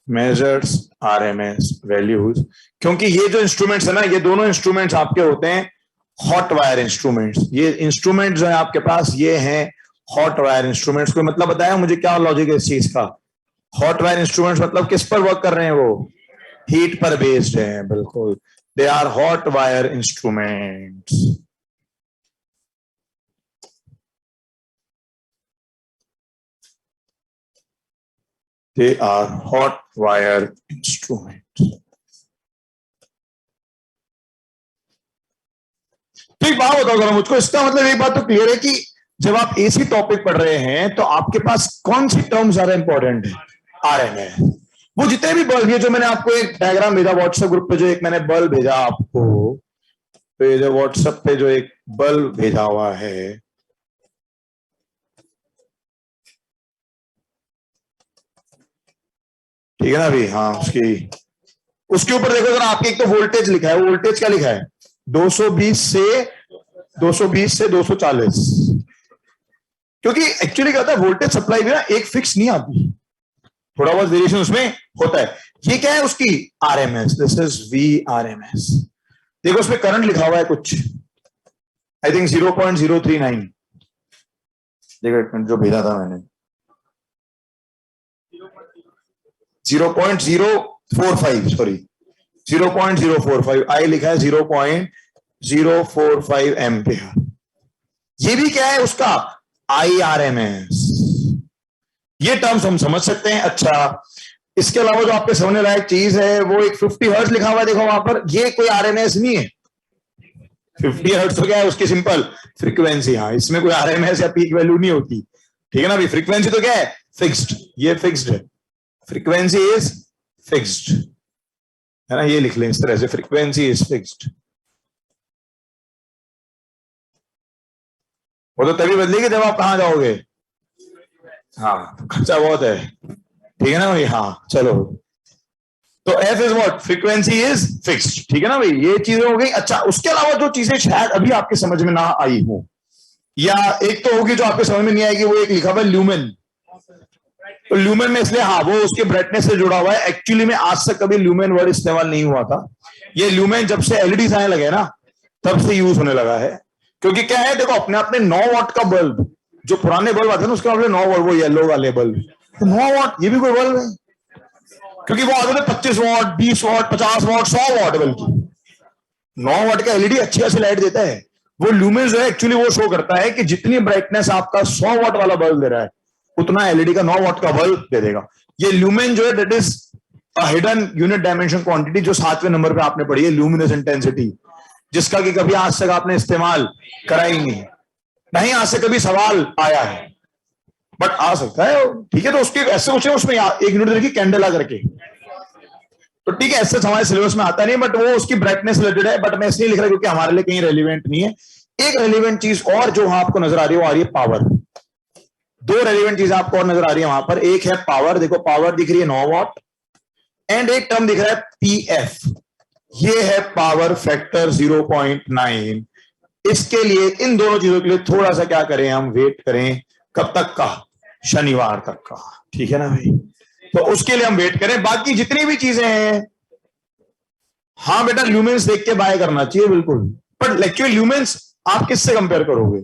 Measures RMS values, क्योंकि ये जो इंस्ट्रूमेंट्स है ना, ये दोनों इंस्ट्रूमेंट्स आपके होते हैं हॉट वायर इंस्ट्रूमेंट्स। ये इंस्ट्रूमेंट जो है आपके पास, ये हैं हॉट वायर इंस्ट्रूमेंट्स। को मतलब बताया मुझे क्या लॉजिक है इस चीज का? हॉट वायर इंस्ट्रूमेंट्स मतलब किस पर वर्क कर रहे हैं? वो हीट पर बेस्ड हैं, बिल्कुल। They are hot wire instruments. They are hot wire instruments. तो एक बात बताओ जरा मुझको, इसका मतलब एक बात तो क्लियर है कि जब आप एसी टॉपिक पढ़ रहे हैं तो आपके पास कौन सी टर्म ज्यादा इंपॉर्टेंट है? आरएमएस। वो जितने भी बल्ब, ये जो मैंने आपको एक डायग्राम भेजा व्हाट्सएप ग्रुप पे, जो एक मैंने बल्ब भेजा आपको, तो ये जो व्हाट्सएप पे जो एक बल्ब भेजा हुआ है, ठीक है ना अभी? हाँ, उसके ऊपर देखो जरा, आपके एक तो वोल्टेज लिखा है। वोल्टेज क्या लिखा है? 220 से 240। क्योंकि एक्चुअली क्या होता है, वोल्टेज सप्लाई भी ना एक फिक्स नहीं आती, थोड़ा बहुत वेरिएशन उसमें होता है। ये क्या है उसकी? RMS. This is V RMS. देखो उसमें करंट लिखा हुआ है कुछ, आई थिंक 0.039। देखो जो भेजा था मैंने, 45 सॉरी 0.045, आई लिखा है 0.045 एम्पियर। ये भी क्या है उसका IRMS। ये टर्म्स हम समझ सकते हैं। अच्छा, इसके अलावा जो आपके समझने लायक चीज है वो एक 50 हर्ट्ज लिखा हुआ है, देखो वहां पर, ये कोई RMS नहीं है। 50 हर्ट्ज तो क्या है उसकी सिंपल फ्रीक्वेंसी, हाँ, इसमें कोई RMS या पीक वैल्यू नहीं होती, ठीक है ना भाई। फ्रीक्वेंसी तो क्या है, फिक्स्ड, ये फिक्स्ड है, फ्रीक्वेंसी इज फिक्स्ड, है ना, ये लिख लें इस तरह से, फ्रीक्वेंसी इज फिक्स्ड। वो तो तभी बदलेगी जब आप कहां जाओगे, हाँ, खर्चा बहुत है, ठीक है ना भाई। हाँ चलो, तो F is what, frequency is fixed, ठीक है ना भाई, ये चीजें हो गई। अच्छा, उसके अलावा जो चीजें शायद अभी आपके समझ में ना आई हो, या एक तो होगी जो आपके समझ में नहीं आएगी, वो एक लिखा हुआ है ल्यूमेन। तो ल्यूमेन में इसलिए, हाँ, वो उसके ब्राइटनेस से जुड़ा हुआ है। एक्चुअली में आज तक कभी ल्यूमेन वर्ड इस्तेमाल नहीं हुआ था। ये ल्यूमेन जब से एलईडी आने लगे ना, तब से यूज होने लगा है। क्योंकि क्या है, देखो, अपने आप में 9 वाट का बल्ब, जो पुराने बल्ब आते हैं ना, उसके मतलब 9 वाट, वो येलो वाले बल्ब, तो 9 वाट ये भी कोई बल्ब है? क्योंकि वो आते थे 25 वाट, 20 वाट, 50 वाट, 100 वाट, बल्कि 9 वाट का एलईडी अच्छी खासी लाइट देता है। वो ल्यूमेन जो है एक्चुअली वो शो करता है कि जितनी ब्राइटनेस आपका 100 वाट वाला बल्ब दे रहा है, उतना एलईडी का 9 वाट का बल्ब दे देगा। ये ल्यूमेन जो है, that is a hidden unit dimension quantity, जो 7वें नंबर पे आपने पढ़ी है, ल्यूमिनस इंटेंसिटी, जिसका कि कभी आज तक आपने इस्तेमाल करा ही नहीं, आज से कभी सवाल आया है, बट आ सकता है, ठीक है। तो उसके ऐसे कुछ है, उसमें एक यूनिट देखिए कैंडेला करके, तो ठीक है, ऐसे हमारे सिलेबस में आता नहीं, बट वो उसकी ब्राइटनेस रिलेटेड है, बट मैं इसलिए लिख रहा हूं क्योंकि हमारे लिए कहीं रेलिवेंट नहीं है। एक रेलिवेंट चीज और जो वहां आपको नजर आ रही है, वो आ रही है पावर। 2 रेलिवेंट चीज आपको और नजर आ रही है वहां पर। एक है पावर, देखो पावर दिख रही है 9 वाट, एंड एक टर्म दिख रहा है PF, ये है पावर फैक्टर 0.9। इसके लिए, इन दोनों चीजों के लिए थोड़ा सा क्या करें, हम वेट करें, कब तक का, शनिवार तक का, ठीक है ना भाई। तो उसके लिए हम वेट करें। बाकी जितनी भी चीजें हैं, हाँ बेटा, ल्यूमेंस देख के बाय करना चाहिए बिल्कुल, बट एक्चुअली ल्यूमेंस आप किससे कंपेयर करोगे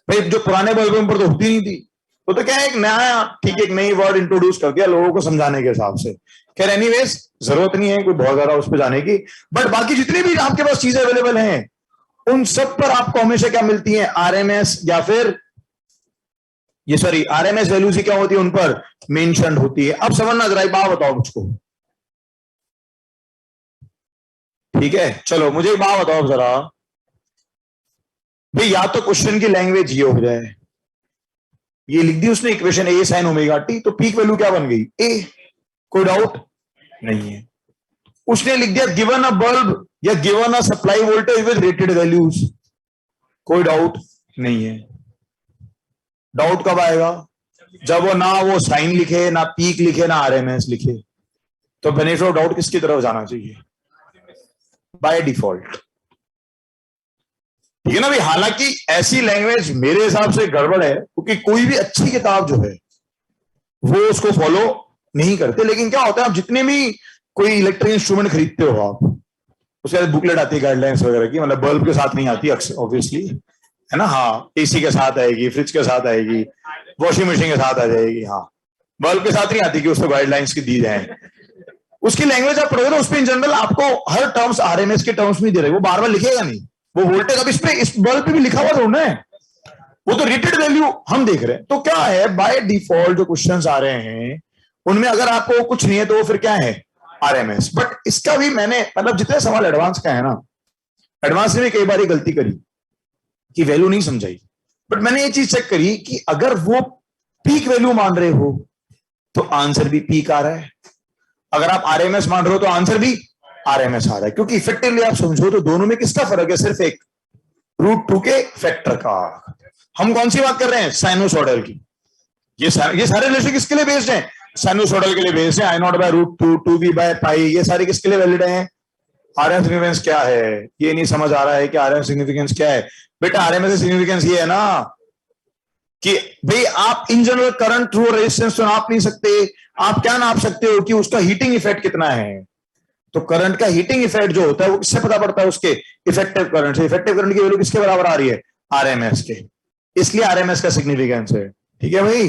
भाई, जो पुराने बल्बों पर तो होती नहीं थी। तो क्या है, एक नया, ठीक है, एक नई वर्ड इंट्रोड्यूस कर दिया लोगों को समझाने के हिसाब से। खैर एनीवेज, जरूरत नहीं है कोई बहुत ज्यादा उस पर जाने की, बट बाकी जितनी भी आपके पास चीजें अवेलेबल हैं, उन सब पर आपको हमेशा क्या मिलती है, RMS, या फिर ये सॉरी, RMS वैल्यूज ही क्या होती है, उन पर मेंशन होती है। अब समझना जरा, एक बात बताओ मुझको, ठीक है, चलो मुझे एक बात बताओ जरा भाई, या तो क्वेश्चन की लैंग्वेज ये हो जाए, ये लिख दी उसने equation A sin omega t, तो पीक वैल्यू क्या बन गई, A, कोई डाउट नहीं है। उसने लिख दिया गिवन अ बल्ब या given a supply voltage with rated values, कोई डाउट नहीं है। डाउट कब आएगा, जब वो ना वो साइन लिखे, ना पीक लिखे, ना RMS लिखे। तो बेनिफिट ऑफ डाउट किसकी तरफ जाना चाहिए, बाय डिफॉल्ट, ठीक है ना भाई। हालांकि ऐसी लैंग्वेज मेरे हिसाब से गड़बड़ है, क्योंकि कोई भी अच्छी किताब जो है वो उसको फॉलो नहीं करते। लेकिन क्या होता है, आप जितने भी कोई इलेक्ट्रिक इंस्ट्रूमेंट खरीदते हो, आप उसके बाद बुकलेट आती है गाइडलाइंस वगैरह की, मतलब बल्ब के साथ नहीं आती ऑब्वियसली, है ना, हाँ, AC के साथ आएगी, फ्रिज के साथ आएगी, वॉशिंग मशीन के साथ आ जाएगी, हाँ, बल्ब के साथ नहीं आती कि उसको गाइडलाइंस की दी जाए। उसकी लैंग्वेज आप पढ़ोगे तो उसमें इन जनरल आपको हर टर्म्स RMS के टर्म्स में दे रहे, वो बार बार लिखेगा नहीं। वो वोल्टेज अब इस बल्ब पे भी लिखा हुआ थोड़ा है, वो तो रेटेड वैल्यू हम देख रहे हैं। तो क्या है, बाय डिफॉल्ट जो क्वेश्चंस आ रहे हैं उनमें अगर आपको कुछ नहीं है तो वो फिर क्या है, RMS। बट इसका भी मैंने, मतलब जितने सवाल एडवांस का है ना, एडवांस ने भी कई बार गलती करी कि वैल्यू नहीं समझाई, बट मैंने ये चीज चेक करी कि अगर वो पीक वैल्यू मान रहे हो तो आंसर भी पीक आ रहा है, अगर आप RMS मान रहे हो तो आंसर भी RMS आ रहा है। क्योंकि इफेक्टिवली आप समझो तो दोनों में किसका फर्क है, सिर्फ एक, √2 के फैक्टर का। हम कौन सी बात कर रहे हैं, साइनोसॉइडल की। ये सारे रिलेशन किसके लिए बेस्ड हैं, साइनोसॉइडल के लिए बेस्ड है। I0/√2, 2V/पाई, ये सारे किसके लिए वैलिड हैं, RMS सिग्निफिकेंस क्या है, ये नहीं समझ आ रहा है कि RMS सिग्निफिकेंस क्या है। बेटा RMS सिग्निफिकेंस ये है ना कि भाई आप in general current through resistance तो नाप नहीं सकते, आप क्या नाप सकते हो कि उसका हीटिंग इफेक्ट कितना है। तो करंट का हीटिंग इफेक्ट जो होता है वो किससे पता पड़ता है, उसके इफेक्टिव करंट से। इफेक्टिव करंट की वैल्यू किसके बराबर आ रही है, RMS के, इसलिए RMS का सिग्निफिकेंस है, ठीक है भाई।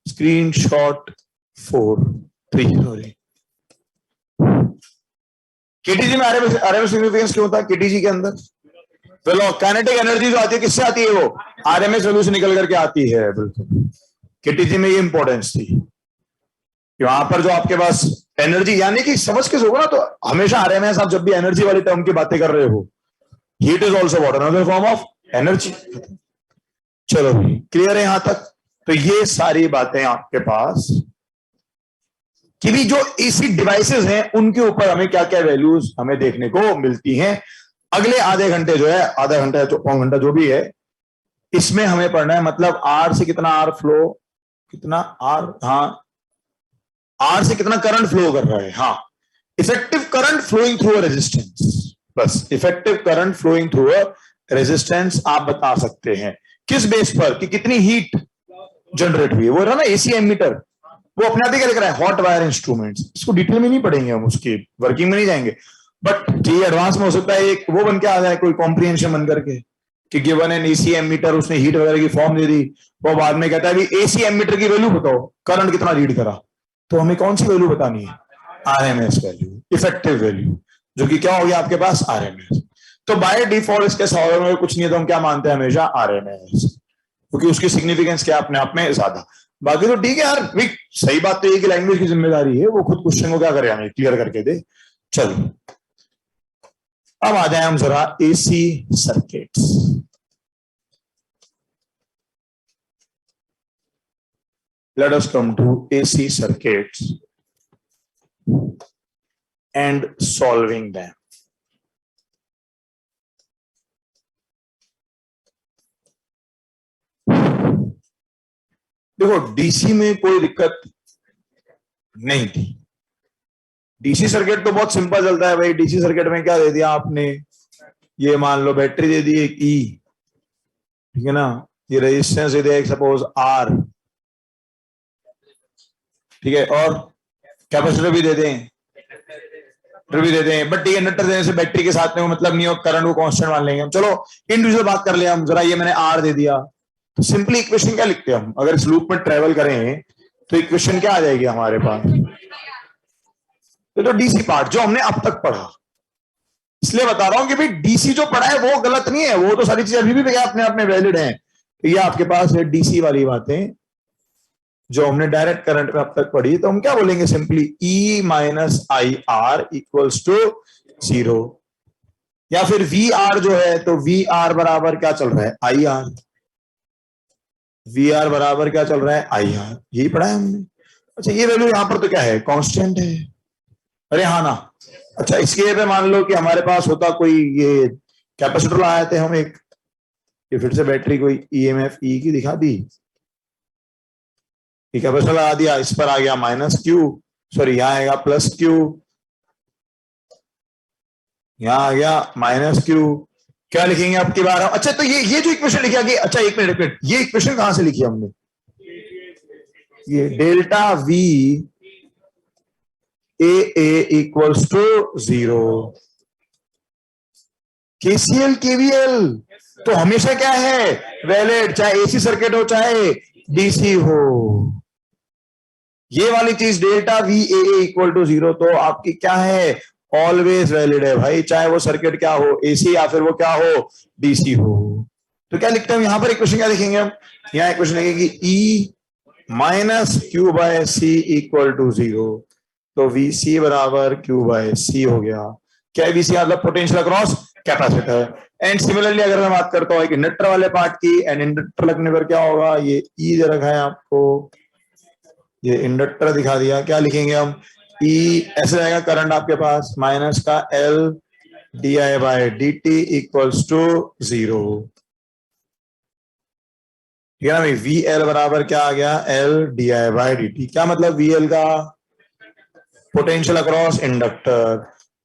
स्क्रीनशॉट 4, 3 सॉरी, केटीजी में आरएमएस सिग्निफिकेंस क्यों होता है केटीजी के अंदर? चलो काइनेटिक एनर्जी जो आती है किससे आती है? वो आरएमएस वैल्यू से निकल करके आती है। बिल्कुल केटीजी में ये इंपॉर्टेंस थी कि वहां पर जो आपके पास एनर्जी, यानी कि समझ के होगा ना, तो हमेशा आरएमएस आप जब भी एनर्जी वाली टर्म की बातें कर रहे हो, heat is also what, another form of energy. चलो क्लियर है यहां तक? तो ये सारी बातें आपके पास कि भी जो एसी डिवाइसेस हैं उनके ऊपर हमें क्या क्या वैल्यूज हमें देखने को मिलती हैं। अगले आधे घंटे जो है, आधा घंटा या पौन घंटा जो भी है, इसमें हमें पढ़ना है मतलब आर से कितना आर फ्लो, कितना आर, हाँ आर से कितना करंट फ्लो कर रहा है, हाँ effective current flowing through a resistance, बस effective current flowing through a resistance आप बता सकते हैं किस बेस पर कि कितनी हीट जनरेट हुई है। वो रहा ना एसी एमीटर, वो अपने आप ही क्या लिख रहा है, हॉट वायर इंस्ट्रूमेंट्स। इसको डिटेल में नहीं पढ़ेंगे हम, उसकी वर्किंग में नहीं जाएंगे, बट ये एडवांस में हो सकता है एक वो बन के आ जाए, कोई कॉम्प्रिहेंशन बन करके कि गिवन एन एसी एमीटर, उसने हीट वगैरह की फॉर्म दे दी, वो बाद में कहता है एसी एमीटर की वैल्यू बताओ, करंट कितना रीड करा, तो हमें कौन सी वैल्यू बतानी है? आरएमएस वैल्यू, इफेक्टिव वैल्यू, जो कि क्या हो गया आपके पास? आरएमएस। तो बाय डिफॉल्ट इसके सवालों में कुछ नहीं है, तो हम क्या मानते हैं हमेशा? आरएमएस, क्योंकि उसकी सिग्निफिकेंस क्या अपने आप में ज्यादा। बाकी तो ठीक है यार, सही बात तो ये कि लैंग्वेज की जिम्मेदारी है, वो खुद क्वेश्चन को क्या करे हमें क्लियर करके दे। चलो अब आ जाए हम जरा AC circuits. Let us come to AC circuits and solving them. देखो डीसी में कोई दिक्कत नहीं थी, डीसी सर्किट तो बहुत सिंपल चलता है भाई। डीसी सर्किट में क्या दे दिया आपने, ये मान लो बैटरी दे दी एक ई, ठीक है ना, ये रेजिस्टेंस दे दिया एक सपोज आर, ठीक है, और कैपेसिटर भी दे दें, भी दे दें, बट ठीक है इंडक्टर देने से बैटरी के साथ में मतलब नहीं हो, करंट को कांस्टेंट मान लेंगे हम। चलो इंडिविजुअल बात कर ले हम जरा, ये मैंने आर दे दिया, तो सिंपली इक्वेशन क्या लिखते हैं हम अगर इस लूप में ट्रेवल करें, तो इक्वेशन क्या आ जाएगी हमारे पास? तो डीसी पार्ट जो हमने अब तक पढ़ा, इसलिए बता रहा हूं कि भाई डीसी जो पढ़ा है वो गलत नहीं है, वो तो सारी चीजें अभी भी अपने आप में वैलिड है। तो ये आपके पास है डीसी वाली बातें जो हमने डायरेक्ट करंट में अब तक पढ़ी, तो हम क्या बोलेंगे simply E minus I R equals to 0, या फिर वी आर जो है, तो वी आर बराबर क्या चल रहा है? I R. वी आर बराबर क्या चल रहा है? आई आर, यही पढ़ा है हमने। अच्छा ये वैल्यू यहां पर तो क्या है? कांस्टेंट है। अरे हाँ ना, अच्छा इसके पे मान लो कि हमारे पास होता कोई ये कैपेसिटर लाए थे हम एक, ये फिर से बैटरी कोई ईएमएफ ई की दिखा दी, कैपेसिटर लगा दिया, इस पर आ गया माइनस क्यू, सॉरी यहाँ आएगा प्लस क्यू, यहाँ आ गया माइनस क्यू, क्या लिखेंगे अब की बार? अच्छा तो ये जो इक्वेशन लिखा गया, अच्छा एक मिनट, ये इक्वेशन कहां से लिखी हमने? ये delta V A equals to 0, KCL KVL तो हमेशा क्या है? वैलिड, चाहे एसी सर्किट हो चाहे डीसी हो। ये वाली चीज delta V A equal to 0 तो आपकी क्या है? ऑलवेज वैलिड है भाई, चाहे वो सर्किट क्या हो, एसी या फिर वो क्या हो, डीसी हो। तो क्या लिखते हैं यहां पर इक्वेशन, क्या लिखेंगे हम? यहां इक्वेशन लिखेंगे E minus Q by C equal to 0, तो वी सी बराबर क्यू बाय सी हो गया। क्या वीसी मतलब potential across capacitor. And similarly अगर मैं बात करता हूं एक इंडक्टर वाले पार्ट की, एंड इंडक्टर लगने पर क्या होगा? ये ई दे रखा है आपको, ये इंडक्टर दिखा दिया, क्या लिखेंगे हम? ई ऐसे रहेगा करंट आपके पास माइनस का L D I by D T equals to 0, ठीक है ना भाई। वी एल बराबर क्या आ गया? L D I by D T. क्या मतलब वी एल का? Potential across inductor.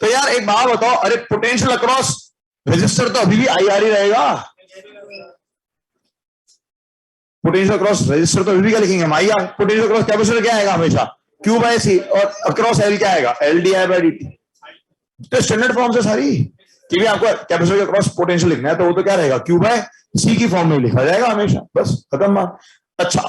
तो यार एक बात बताओ, अरे पोटेंशियल अक्रॉस रेजिस्टर तो अभी भी आई आर ही रहेगा, पोटेंशियल अक्रॉस रेजिस्टर तो अभी भी क्या लिखेंगे हम? I R. Potential across capacitor क्या आएगा? हमेशा क्यू बाय सी, और अक्रॉस एल क्या आएगा? L D I by D T. तो स्टैंडर्ड फॉर्म से सारी कि भी आपको कैपेसिटर के अक्रॉस पोटेंशियल लिखना है, तो वो तो क्या रहेगा? क्यू बाय सी की फॉर्म में लिखा जाएगा हमेशा, बस खत्म बात। अच्छा,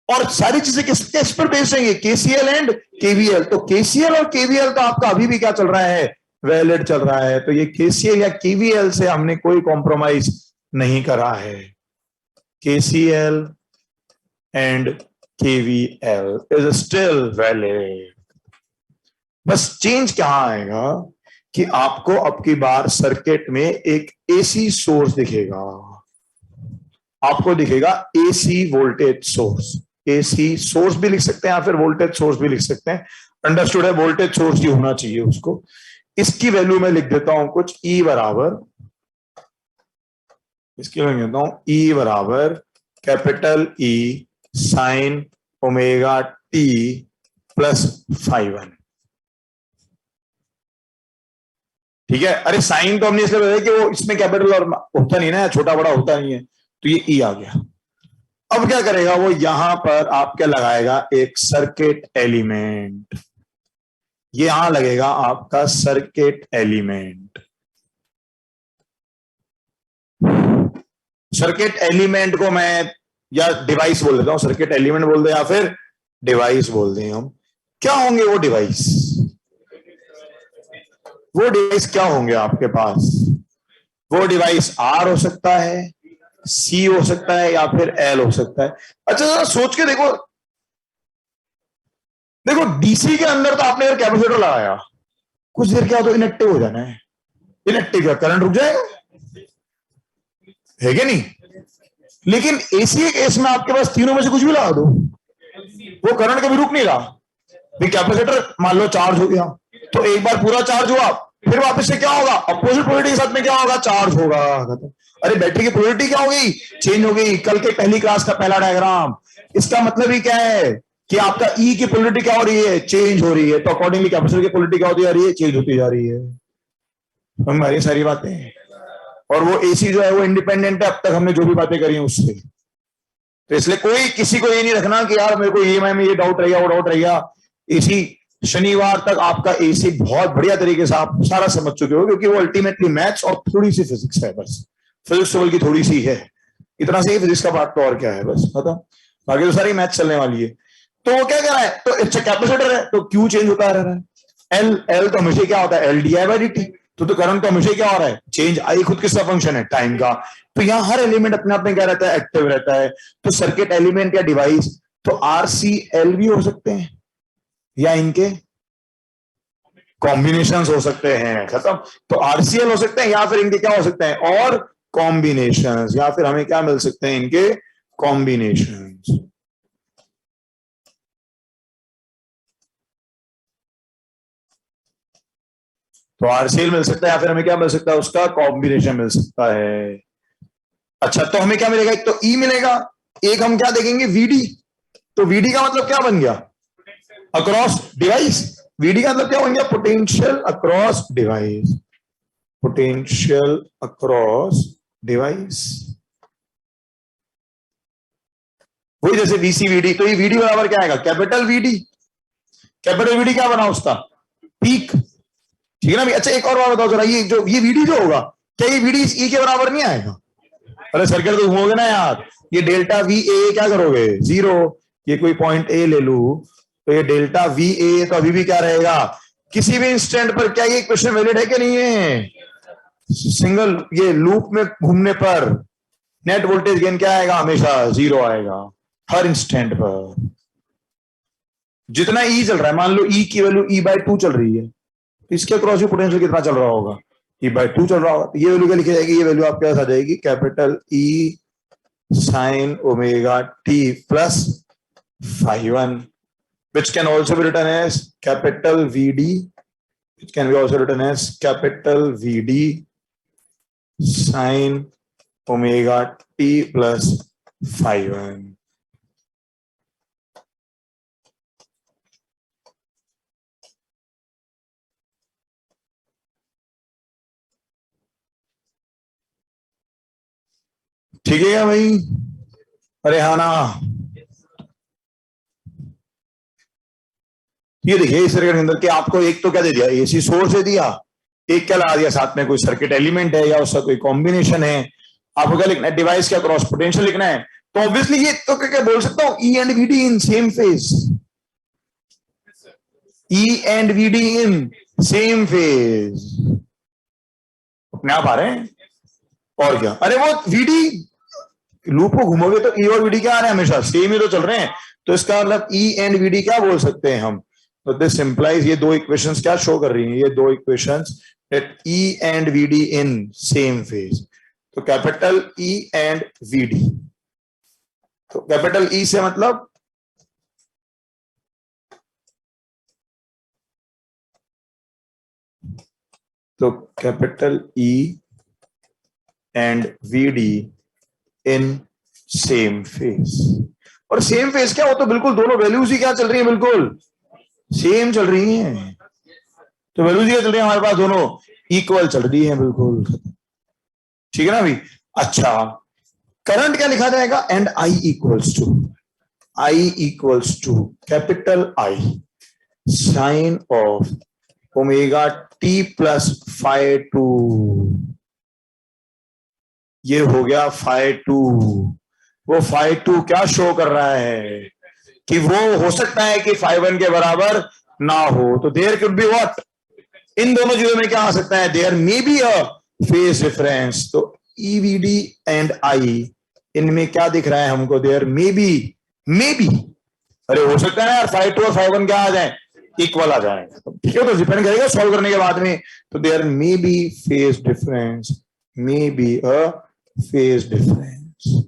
और सारी चीजें किस पर बेस्ड रहेंगे? KCL and KVL. तो केसीएल और केवीएल तो आपका अभी भी क्या चल रहा है? वैलिड चल रहा है, तो ये केसीएल या केवीएल से हमने कोई कॉम्प्रोमाइज नहीं करा है। KCL and KVL is still valid. बस चेंज क्या आएगा कि आपको अब की बार सर्किट में एक एसी सोर्स दिखेगा, आपको दिखेगा AC voltage source. AC source भी लिख सकते हैं या फिर वोल्टेज सोर्स भी लिख सकते हैं, अंडरस्टूड है, वोल्टेज सोर्स ही होना चाहिए उसको। इसकी वैल्यू मैं लिख देता हूं कुछ ई बराबर, इसकी वैल्यू देता हूं ई बराबर capital E sine omega T plus five. ठीक है, अरे साइन तो हमने इसलिए बताया कि वो इसमें कैपिटल और होता नहीं ना, छोटा बड़ा होता नहीं है, तो ये ई आ गया। अब क्या करेगा वो, यहां पर आप क्या लगाएगा, एक सर्किट एलिमेंट, ये यहां लगेगा आपका सर्किट एलिमेंट। सर्किट एलिमेंट को मैं या डिवाइस बोल देता हूं, सर्किट एलिमेंट बोल दे या फिर डिवाइस बोल दें हम। क्या होंगे वो डिवाइस, वो डिवाइस क्या होंगे आपके पास, वो डिवाइस आर हो सकता है, सी हो सकता है या फिर एल हो सकता है। अच्छा जरा सोच के देखो, देखो डीसी के अंदर तो आपने अगर कैपेसिटर लगाया, कुछ देर क्या तो इनएक्टिव हो जाना है, इनएक्टिव क्या करंट रुक जाएगा, है क्या नहीं। लेकिन एसी के केस में आपके पास तीनों में से कुछ भी लगा दो, वो करंट कभी रुक नहीं रहा। कैपेसिटर मान लो चार्ज हो गया, तो एक बार पूरा चार्ज हुआ, फिर वापस से क्या होगा, अपोजिट पोलैरिटी के साथ में क्या होगा, चार्ज होगा। अरे बैटरी की पोलैरिटी क्या हो गई, चेंज हो गई। कल के पहली क्लास का पहला डायग्राम, इसका मतलब ही क्या है कि आपका ई की पोलैरिटी क्या हो रही है, चेंज हो रही है, तो अकॉर्डिंगली कैपेसिटर की पोलैरिटी क्या होती जा रही है, चेंज होती जा रही है। हमारी सारी बातें, और वो एसी जो है वो इंडिपेंडेंट है, अब तक हमने जो भी बातें करी हैं उससे। तो इसलिए कोई किसी को ये नहीं रखना कि यार मेरे को ईएमआई में ये डाउट रहेगा वो डाउट रहेगा। एसी शनिवार तक आपका एसी बहुत बढ़िया तरीके से आप सारा समझ चुके हो, क्योंकि वो अल्टीमेटली मैथ्स और थोड़ी सी फिजिक्स है, बस फिजिक्स लेवल की थोड़ी सी है, इतना से ही फिजिक्स का पार्ट तो और क्या है, बस खत्म। बाकी तो सारी मैथ चलने वाली है। तो वो क्या कह रहा है, तो अच्छा कैपेसिटर है तो क्यू चेंज होता रह रहा है, एल एल तो हमेशा क्या होता है, L D I by D T. तो करंट तो हमेशा क्या हो रहा है, चेंज। आई खुद किसका फंक्शन है, टाइम का। तो यहाँ हर एलिमेंट अपने आप में क्या रहता है, एक्टिव रहता है। तो सर्किट एलिमेंट या डिवाइस तो आर सी एल भी हो सकते हैं, या इनके कॉम्बिनेशंस हो सकते हैं, खत्म। तो आरसीएल हो सकते हैं या फिर इनके क्या हो सकते हैं, और कॉम्बिनेशंस, या फिर हमें क्या मिल सकते हैं, इनके कॉम्बिनेशंस। तो आरसीएल मिल सकता है या फिर हमें क्या मिल सकता है, उसका कॉम्बिनेशन मिल सकता है। अच्छा तो हमें क्या मिलेगा, एक तो ई मिलेगा, एक हम क्या देखेंगे, वीडी। तो वीडी का मतलब क्या बन गया, अक्रॉस डिवाइस। वीडी का मतलब क्या बन गया, potential across device, potential across device. वही जैसे वीसी वीडी, तो ये वीडी बराबर क्या आएगा, कैपिटल वीडी। कैपिटल वीडी क्या बना उसका, पीक, ठीक है ना। अच्छा एक और बात बताओ जरा, ये जो ये वीडी जो होगा, क्या ये वीडी इस ई के बराबर नहीं आएगा। अरे सर्किट तो घूमोगे ना यार, ये डेल्टा वी ए क्या करोगे, जीरो। ये कोई पॉइंट ए ले लू, तो ये डेल्टा वी ए तो अभी भी क्या रहेगा, किसी भी इंस्टेंट पर। क्या ये क्वेश्चन वैलिड है कि नहीं है, सिंगल ये लूप में घूमने पर नेट वोल्टेज गेन क्या आएगा, हमेशा जीरो आएगा हर इंस्टेंट पर। जितना ई चल रहा है, मान लो ई की वैल्यू ई बाई 2 चल रही है, तो इसके अक्रॉस भी पोटेंशियल कितना चल रहा होगा, ई बाई 2 चल रहा होगा। तो ये वैल्यू क्या लिखी जाएगी, ये वैल्यू आपके पास आ जाएगी capital E sine omega T plus phi1, which can also be written as capital VD, which can be also written as capital VD sin omega t plus phi1। ठीक है क्या भाई, अरे हाँ ना। ये देखिए इस सर्किट के अंदर के आपको एक तो क्या दे दिया, एसी सोर्स दे दिया, एक क्या लगा दिया साथ में, कोई सर्किट एलिमेंट है या उसका कोई कॉम्बिनेशन है। आपको क्या लिखना है, डिवाइस का क्रॉस पोटेंशियल लिखना है। तो ऑब्वियसली ये तो क्या बोल सकता हूं, E and VD in same phase, E and VD in same phase, अपने आप आ रहे हैं। और क्या, अरे वो वीडी लूप को घूमोगे तो ई और वीडी क्या आ रहे हैं, हमेशा सेम ही तो चल रहे हैं। तो इसका मतलब ई एंड वीडी क्या बोल सकते हैं हम, तो दिस इंप्लाइज, ये दो इक्वेशंस क्या शो कर रही हैं, ये दो equations that E and VD in same phase. तो कैपिटल ई एंड वीडी, तो कैपिटल ई से मतलब तो capital E and VD in same phase. और सेम फेज क्या हो, तो बिल्कुल दोनों वैल्यूज ही क्या चल रही है, बिल्कुल सेम चल रही हैं। तो वैल्यूज क्या चल रही है हमारे पास, दोनों इक्वल चल रही है, बिल्कुल ठीक है ना अभी। अच्छा, करंट क्या लिखा जाएगा, and I equals to capital I sine of omega T plus phi two, ये हो गया फाइ टू। वो फाइ टू क्या शो कर रहा है कि वो हो सकता है कि फाइ वन के बराबर ना हो, तो देयर कुड बी व्हाट, इन दोनों चीजों में क्या आ सकता है, there may be a phase difference. तो ईवीडी एंड आई, इनमें क्या दिख रहा है हमको, देयर मे बी, अरे हो सकता है यार फाइ टू और फाइ वन क्या आ जाए, इक्वल आ जाए, ठीक है। तो डिपेंड करेगा सॉल्व करने के बाद में। तो there may be phase difference, may be a phase difference.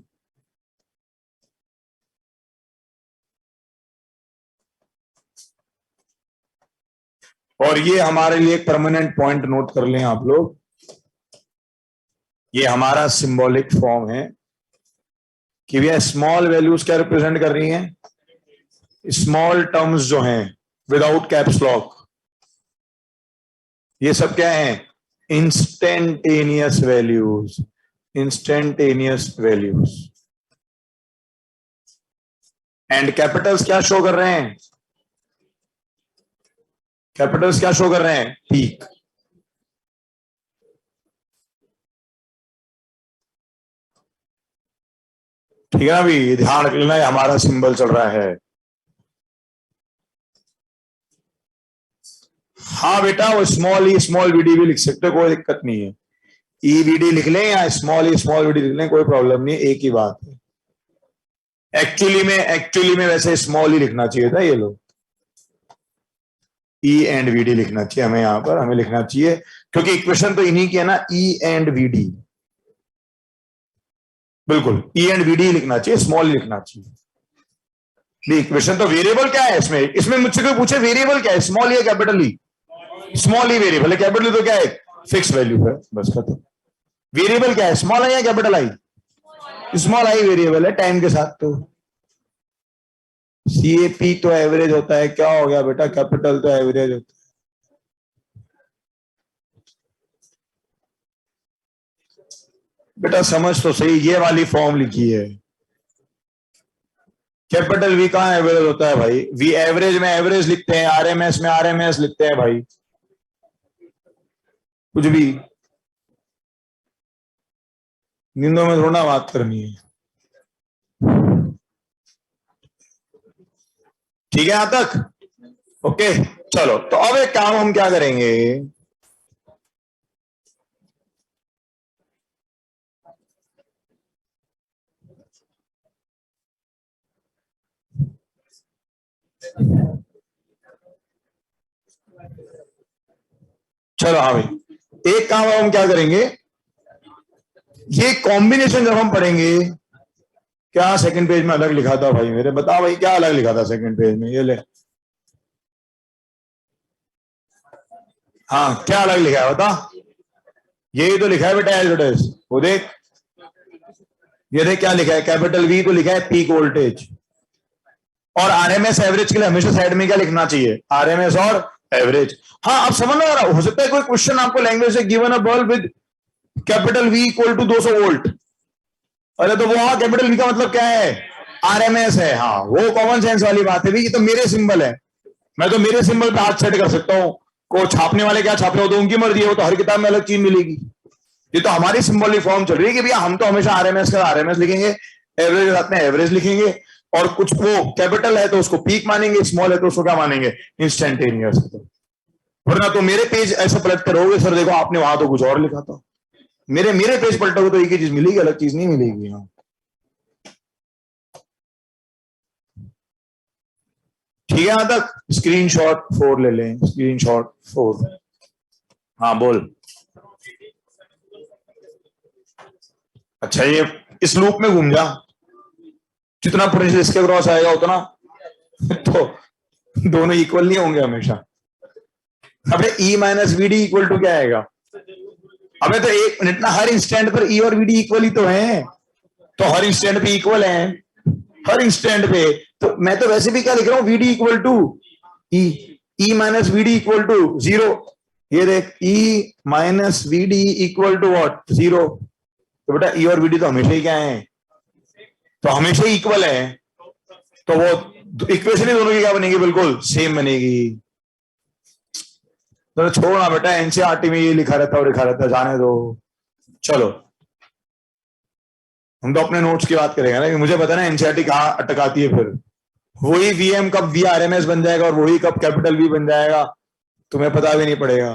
और ये हमारे लिए एक परमानेंट पॉइंट नोट कर लें आप लोग, ये हमारा सिंबॉलिक फॉर्म है कि भैया स्मॉल वैल्यूज क्या रिप्रेजेंट कर रही हैं, स्मॉल टर्म्स जो हैं विदाउट कैप्स लॉक, ये सब क्या है, इंस्टेंटेनियस वैल्यूज, एंड कैपिटल्स क्या शो कर रहे हैं, कैपिटल्स क्या शो कर रहे हैं, पीक। ठीक है ना, अभी ध्यान रख लेना, हमारा सिंबल चल रहा है। हाँ बेटा, वो स्मॉल ई स्मॉल वीडी भी लिख सकते हो, कोई दिक्कत नहीं है। ई वीडी लिख लें या स्मॉल ई स्मॉल वीडी लिख लें, कोई प्रॉब्लम नहीं, एक ही बात है। एक्चुअली में वैसे स्मॉल ही लिखना चाहिए था, ये लोग ई एंड वीडी लिखना चाहिए हमें, यहां पर हमें लिखना चाहिए, क्योंकि इक्वेशन तो इन्हीं की है ना, ई एंड वीडी, बिल्कुल ई एंड वीडी लिखना चाहिए, स्मॉल लिखना चाहिए। इक्वेशन तो वेरिएबल क्या है इसमें मुझसे कोई पूछे वेरिएबल क्या है, स्मॉल या कैपिटल ई, स्मॉल ई वेरिएबल है, कैपिटल तो क्या है, फिक्स वैल्यू है, बस खत्म। वेरिएबल क्या है, स्मॉल आई या capital I, small I variable है टाइम के साथ। तो सीएपी तो एवरेज होता है, क्या हो गया बेटा, कैपिटल तो एवरेज होता है। बेटा समझ तो सही, ये वाली फॉर्म लिखी है, कैपिटल वी कहां एवरेज होता है भाई, वी एवरेज में एवरेज लिखते हैं, आरएमएस में आरएमएस लिखते हैं भाई, कुछ भी नींदों में थोड़ा बात करनी है, ठीक है यहां तक, ओके। चलो तो अब एक काम हम क्या करेंगे, चलो हाँ भाई, एक काम हम क्या करेंगे, ये कॉम्बिनेशन जब हम पढ़ेंगे, क्या सेकंड पेज में अलग लिखा था भाई मेरे, बता भाई क्या अलग लिखा था सेकंड पेज में, ये ले, हाँ क्या अलग लिखा है बता, यही तो लिखा है बेटा एज इट इज, वो देख, ये देख क्या लिखा है, कैपिटल वी को लिखा है पीक वोल्टेज, और आरएमएस एवरेज के लिए हमेशा साइड में क्या लिखना चाहिए, आरएमएस और एवरेज। हाँ अब समझ में आ रहा, हो सकता है कोई क्वेश्चन आपको लैंग्वेज से given a bulb with capital V equal to 200 volt, अरे तो वो हाँ कैपिटल वी का मतलब क्या है, आरएमएस है, हाँ वो कॉमन सेंस वाली बात है भाई, ये तो मेरे सिंबल है, मैं तो मेरे सिंबल पे हाथ सेट कर सकता हूँ, को छापने वाले क्या छाप रहे हो तो उनकी मर्जी है, वो तो हर किताब में अलग चीज मिलेगी। ये तो हमारी सिंबॉलिक फॉर्म चल रही है कि भैया हम तो हमेशा आरएमएस का आरएमएस लिखेंगे, एवरेज साथ में एवरेज लिखेंगे, और कुछ वो कैपिटल है तो उसको पीक मानेंगे, स्मॉल है तो उसको क्या मानेंगे, इंस्टेंटेनियस। वरना तो मेरे पेज ऐसे पलटते रहोगे, सर देखो आपने वहां तो कुछ और लिखा था, मेरे मेरे पेज पलटोगे तो एक ही चीज मिलेगी, अलग चीज नहीं मिलेगी। हाँ ठीक है, यहां तक स्क्रीनशॉट 4 ले लें, स्क्रीनशॉट 4। हाँ बोल। अच्छा ये इस लूप में घूम जा, जितना पोटेंशियल इसके क्रॉस आएगा उतना तो दोनों इक्वल नहीं होंगे हमेशा। अबे E minus V D equal to क्या आएगा? अबे तो एक मिनट ना, हर इंस्टेंट पर ई और वी डी इक्वल ही तो है, तो हर इंस्टेंट पे इक्वल है, हर इंस्टेंट पे। तो मैं तो वैसे भी क्या लिख रहा हूँ, V D equal to E, E minus V D equal to 0। ये देख, E minus V D equal to what? 0। तो बेटा ई और वी डी तो हमेशा ही क्या है? तो हमेशा ही इक्वल है, तो वो इक्वेशन ही दोनों की क्या बनेगी? बिल्कुल सेम बनेगी। तो छोड़ना बेटा, एनसीईआरटी में ये लिखा रहता और लिखा रहता, जाने दो। चलो हम तो अपने नोट्स की बात करेंगे ना, कि मुझे पता है ना एनसीईआरटी कहाँ अटकाती है, फिर वही वीएम कब वी आर एम एस बन जाएगा और वही कब कैपिटल वी बन जाएगा, तुम्हें पता भी नहीं पड़ेगा।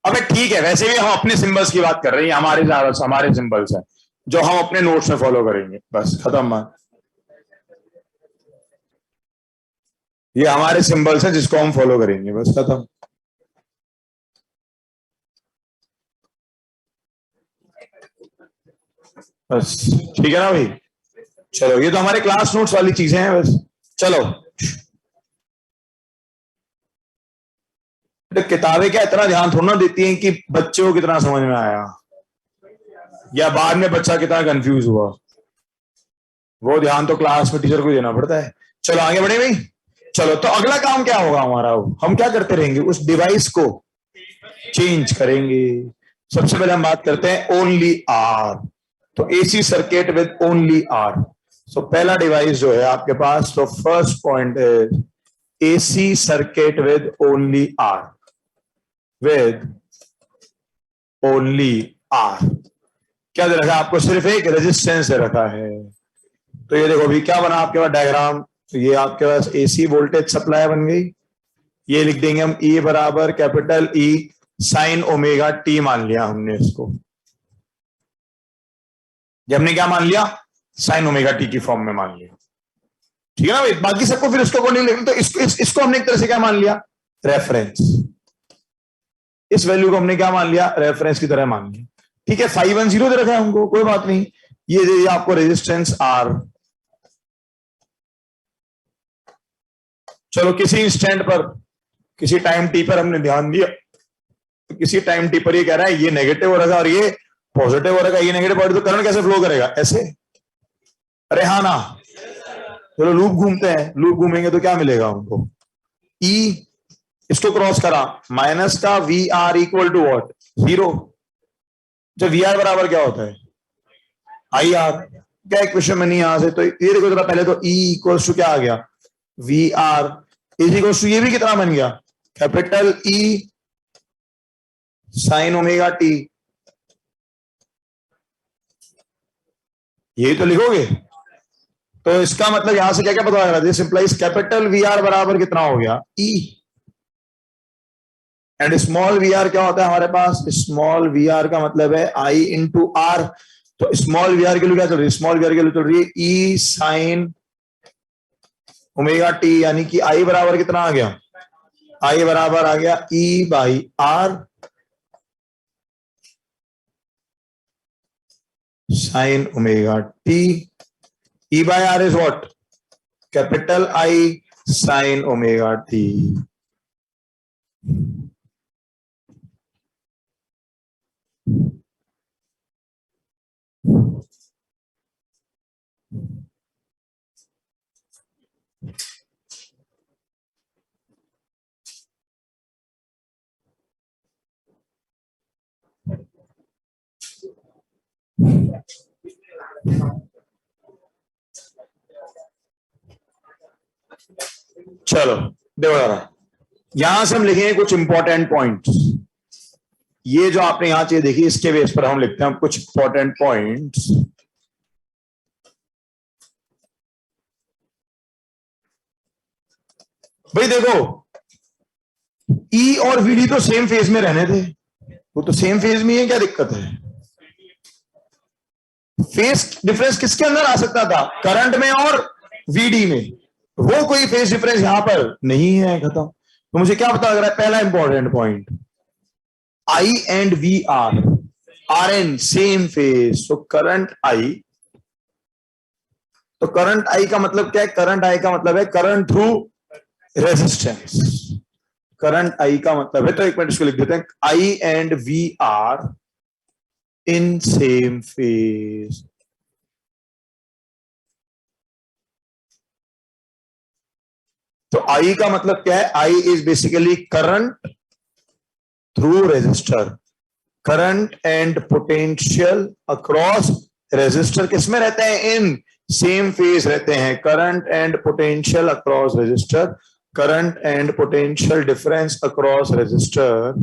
अबे ठीक है, वैसे भी हम अपने सिंबल्स की बात कर रहे हैं, हमारे सिंबल्स हैं जो हम अपने नोट्स में फॉलो करेंगे, बस खत्म बात। ये हमारे सिंबल्स हैं जिसको हम फॉलो करेंगे, बस खत्म। बस ठीक है ना भाई। चलो ये तो हमारे क्लास नोट्स वाली चीजें हैं बस। चलो तो किताबें क्या इतना ध्यान थोड़ा ना देती हैं कि बच्चों को कितना समझ में आया, या बाद में बच्चा कितना कंफ्यूज हुआ, वो ध्यान तो क्लास में टीचर को देना पड़ता है। चलो आगे बढ़े भाई। चलो तो अगला काम क्या होगा हमारा, हम क्या करते रहेंगे, उस डिवाइस को चेंज करेंगे। सबसे पहले हम बात करते हैं ओनली आर, तो AC circuit with only R. So पहला डिवाइस जो है आपके पास, तो फर्स्ट पॉइंट है AC circuit with only R, with only R. क्या दे रखा है आपको? सिर्फ एक रेजिस्टेंस दे रखा है। तो ये देखो अभी क्या बना आपके पास डायग्राम, तो ये आपके पास एसी वोल्टेज सप्लाई बन गई। ये लिख देंगे हम ई बराबर capital E sine omega T, मान लिया हमने इसको। ये हमने क्या मान लिया? साइन ओमेगा टी की फॉर्म में मान लिया। ठीक है ना भाई, बाकी सबको फिर इसको नहीं लिखना, तो इसको हमने एक तरह से क्या मान लिया? रेफरेंस। इस वैल्यू को हमने क्या मान लिया? रेफरेंस की तरह मान लिया। ठीक है, 510 दे रखा है हमको, कोई बात नहीं। ये दे दिया आपको रेजिस्टेंस आर। चलो किसी इंस्टेंट पर, किसी टाइम टी पर हमने ध्यान दिया, तो किसी टाइम टी पर ये कह रहा है ये नेगेटिव हो रहा है और ये पॉजिटिव हो रहा है, ये नेगेटिव हो, तो करंट कैसे फ्लो करेगा? ऐसे। अरे हाँ ना, चलो लूप घूमते हैं, लूप घूमेंगे तो क्या मिलेगा हमको? ई, इसको क्रॉस करा, माइनस का V R equal to what? 0। जब वी आर बराबर क्या होता है? I R. क्या इक्वेशन में नहीं यहां से, तो ये देखो जरा पहले, तो ई इक्वल्स टू क्या आ गया? V R is equals to, ये भी कितना बन गया? Capital E sine omega T. यही तो लिखोगे। तो इसका मतलब यहां से क्या क्या पता लगा? This implies capital V R बराबर कितना हो गया? E. And small V R क्या होता है हमारे पास? स्मॉल वी आर का मतलब है आई इंटू आर। तो स्मॉल वी आर के लिए क्या चल रही है? स्मॉल वी आर के लिए चल रही है ई साइन ओमेगा टी, यानी कि आई बराबर कितना आ गया? आई बराबर आ गया E by R sine omega T. E by R is what? Capital I sine omega T. चलो देखो जरा, यहां से हम लिखेंगे कुछ इंपॉर्टेंट पॉइंट्स। ये जो आपने यहां चीज देखी, इसके बेस पर हम लिखते हैं कुछ इंपॉर्टेंट पॉइंट्स। भाई देखो ई और वीडी तो सेम फेज में रहने थे, वो तो सेम फेज में है, क्या दिक्कत है? फेज डिफरेंस किसके अंदर आ सकता था? करंट में और वीडी में। वो कोई फेज डिफरेंस यहां पर नहीं है, खत्म। तो मुझे क्या पता लग रहा है? पहला important point, I and V are in same phase. So current I, तो करंट आई का मतलब क्या है? करंट आई का मतलब है current through resistance. Current I का मतलब है, तो एक मिनट इसको लिख देते हैं, I and V are in same phase. तो आई का मतलब क्या है? I is basically current through resistor. Current and potential across resistor किसमें रहते हैं? इन सेम फेज रहते हैं। Current and potential across resistor, current and potential difference across resistor,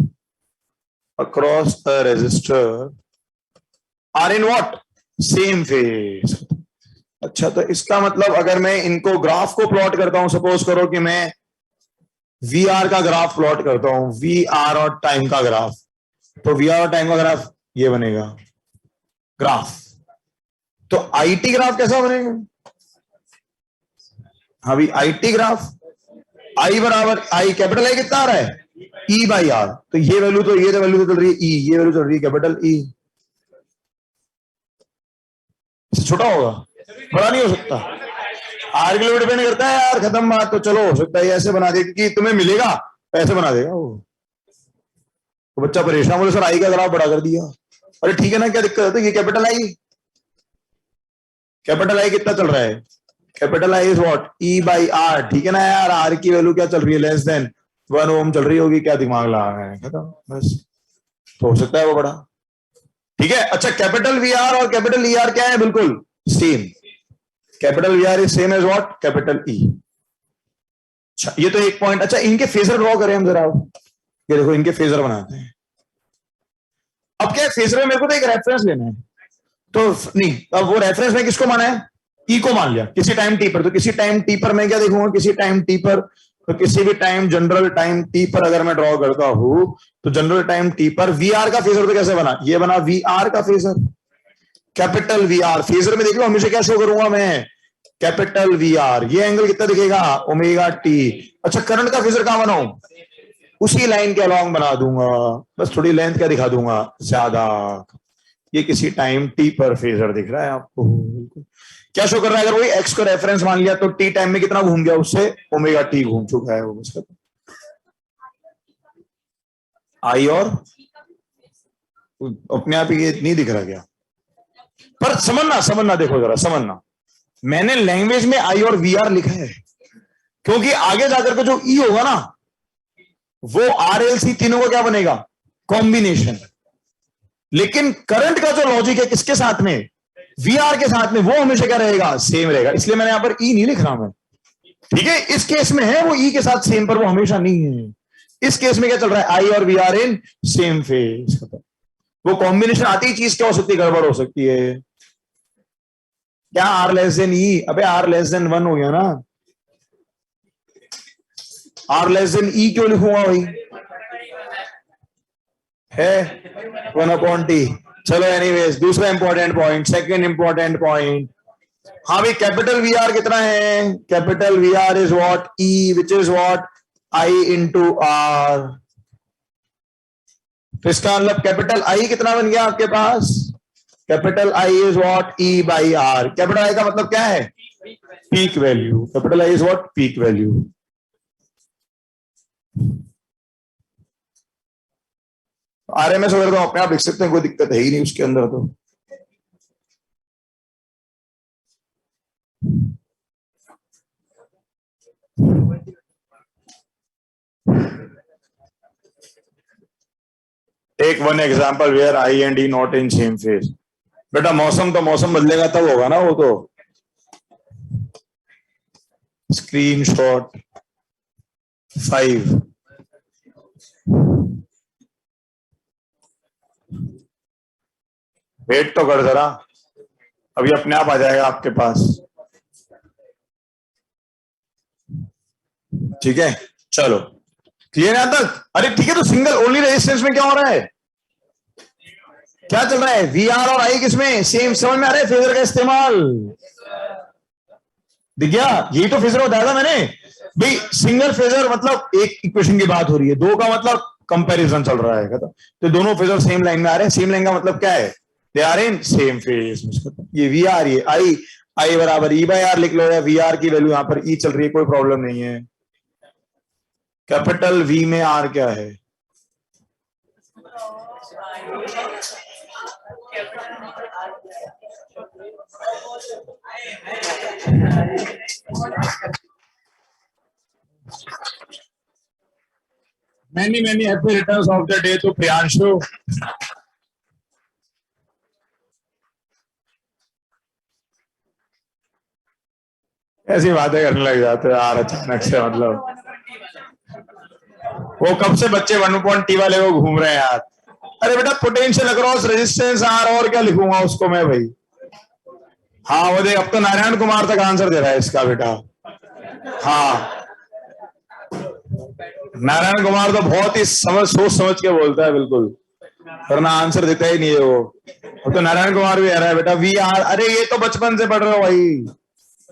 across a resistor are in what? Same phase. अच्छा, तो इसका मतलब अगर मैं इनको ग्राफ को प्लॉट करता हूं, सपोज करो कि मैं वी आर का ग्राफ प्लॉट करता हूं, वी आर और टाइम का ग्राफ, तो वी आर और टाइम का ग्राफ ये बनेगा ग्राफ। तो आईटी ग्राफ कैसा बनेगा? हाँ भी आईटी ग्राफ, आई बराबर आई, कैपिटल आई कितना आ रहा है? ई बाई आर। तो ये वैल्यू तो, ये तो वैल्यू तो चल रही है ई, ये वैल्यू चल रही है कैपिटल ई। इससे छोटा होगा? बड़ा नहीं हो सकता। आर के लिए डिपेंड करता है यार, खत्म बात। तो चलो हो सकता है ऐसे बना दे कि तुम्हें मिलेगा, ऐसे बना देगा वो। तो बच्चा परेशान, बोले सर आई का ग्राफ बड़ा कर दिया। अरे ठीक है ना, क्या दिक्कत है? तो ये कैपिटल आई, कैपिटल आई कितना चल रहा है? Capital I is what? E by R. ठीक है ना यार, आर की वैल्यू क्या चल रही है? लेस देन 1 ओम चल रही होगी। क्या दिमाग लगा रहे हैं, खत्म बस। तो हो सकता है वो बड़ा। ठीक है। अच्छा, कैपिटल वी आर और कैपिटल ई आर क्या है? बिल्कुल same. Capital V R is same as what? Capital E. अच्छा, ये तो एक पॉइंट। अच्छा, इनके फेजर ड्रॉ करें हम जरा। ये देखो, इनके फेजर बनाते हैं। अब क्या है, फेजर में मेरे को तो एक रेफरेंस लेना है। तो नहीं, अब वो रेफरेंस में किसको माना है? ई को मान लिया किसी टाइम टी पर। तो किसी टाइम टी पर मैं क्या देखूंगा? किसी टाइम टी पर, तो किसी भी टाइम जनरल टाइम टी पर अगर मैं ड्रॉ करता हूं, तो जनरल टाइम टी पर वी आर का फेजर तो कैसे बना? ये बना वी आर का phasor, capital V R. Phasor में देख लो, हमेशा क्या शो करूंगा मैं? Capital V R. ये एंगल कितना दिखेगा? Omega T. अच्छा, करंट का फेजर कहां बनाऊं? उसी लाइन के अलॉन्ग बना दूंगा, बस थोड़ी लेंथ क्या दिखा दूंगा? ज्यादा। ये किसी टाइम टी पर फेजर दिख रहा है आपको। क्या शो कर रहा है? अगर वही एक्स को रेफरेंस मान लिया, तो टी टाइम में कितना घूम गया उससे? ओमेगा टी घूम चुका है वो। बस आई और अपने आप ही ये नहीं दिख रहा क्या? पर समझना, समझना, देखो जरा समझना, मैंने लैंग्वेज में आई और वी आर लिखा है क्योंकि आगे जाकर के जो ई होगा ना, वो आर एल सी तीनों को क्या बनेगा? कॉम्बिनेशन। लेकिन करंट का जो लॉजिक है किसके साथ में? वी आर के साथ में। वो हमेशा क्या रहेगा? सेम रहेगा। इसलिए मैंने यहां पर ई नहीं लिख रहा मैं। ठीक है, इस केस में है वो ई के साथ सेम, पर वो हमेशा नहीं है। इस केस में क्या चल रहा है? आई और V are in same phase. वो कॉम्बिनेशन आती ही चीज क्या हो सकती है? गड़बड़ हो सकती है। क्या आर लेस देन ई? अबे आर लेस देन 1 हो गया ना। आर लेस देन ई क्यों लिखूंगा भाई? है 1/T। चलो एनीवेज, दूसरा important point, second important point. हाँ भाई, कैपिटल वी आर कितना है? Capital V R is what? E, which is what? I into R. तो इसका मतलब कैपिटल आई कितना बन गया आपके पास? Capital I is what? E by R. Capital I का मतलब क्या है? Peak value. Capital I is what? Peak value. RMS वगैरह तो अपने आप लिख सकते हैं, कोई दिक्कत है ही नहीं उसके अंदर। तो take one example where I and E not in same phase. बेटा मौसम तो मौसम बदलेगा तब होगा ना वो तो। स्क्रीनशॉट 5। वेट तो कर जरा, अभी अपने आप आ जाएगा आपके पास। ठीक है, चलो क्लियर है यहां तक? अरे ठीक है, तो सिंगल ओनली रेजिस्टेंस में क्या हो रहा है, क्या चल रहा है, वी आर और आई किसमें सेम, समझ में आ रहा है फेजर का इस्तेमाल, दिख गया? यही तो फेजर बताया था मैंने भाई, सिंगल फेजर मतलब एक इक्वेशन की बात हो रही है, दो का मतलब कंपैरिजन चल रहा है, तो दोनों फेजर सेम लाइन में आ रहे हैं, सेम लाइन का मतलब क्या है, they are in same phase, ये वी आर, ये आई, आई बराबर ई बाई आर लिख लो, या वी आर की वैल्यू यहां पर ई चल रही है, कोई प्रॉब्लम नहीं है। कैपिटल वी में आर क्या है, many many happy returns of the day to Priyanshu. ऐसी बातें करने लग जाते हैं यार अचानक से, मतलब वो कब से बच्चे 1.T वाले वो घूम रहे हैं यार। अरे बेटा पोटेंशियल अक्रॉस रेजिस्टेंस आर, और क्या लिखूंगा उसको मैं भाई। हाँ वो देख, अब तो नारायण कुमार तक आंसर दे रहा है इसका बेटा। हाँ नारायण कुमार तो बहुत ही सोच समझ के बोलता है बिल्कुल, वरना आंसर देता ही नहीं है वो तो नारायण कुमार भी आ रहा है बेटा वी आर। अरे ये तो बचपन से पढ़ रहे हो भाई,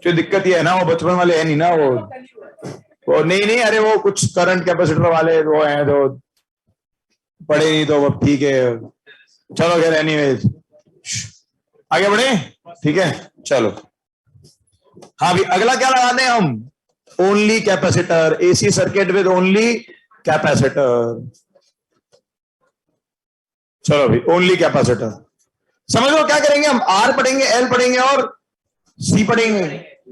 जो दिक्कत ये है ना, वो बचपन वाले है नहीं ना, वो नहीं, अरे वो कुछ करंट कैपेसिटर वाले वो हैं जो पढ़े नहीं, तो वो ठीक है, चलो खैर एनीवेज आगे बढ़े, ठीक है चलो। हाँ भी अगला क्या लगा दें हम, only capacitor, AC circuit with only capacitor. चलो भाई ओनली कैपेसिटर, समझ लो क्या करेंगे हम, आर पढ़ेंगे, एल पढ़ेंगे और सी पढ़ेंगे,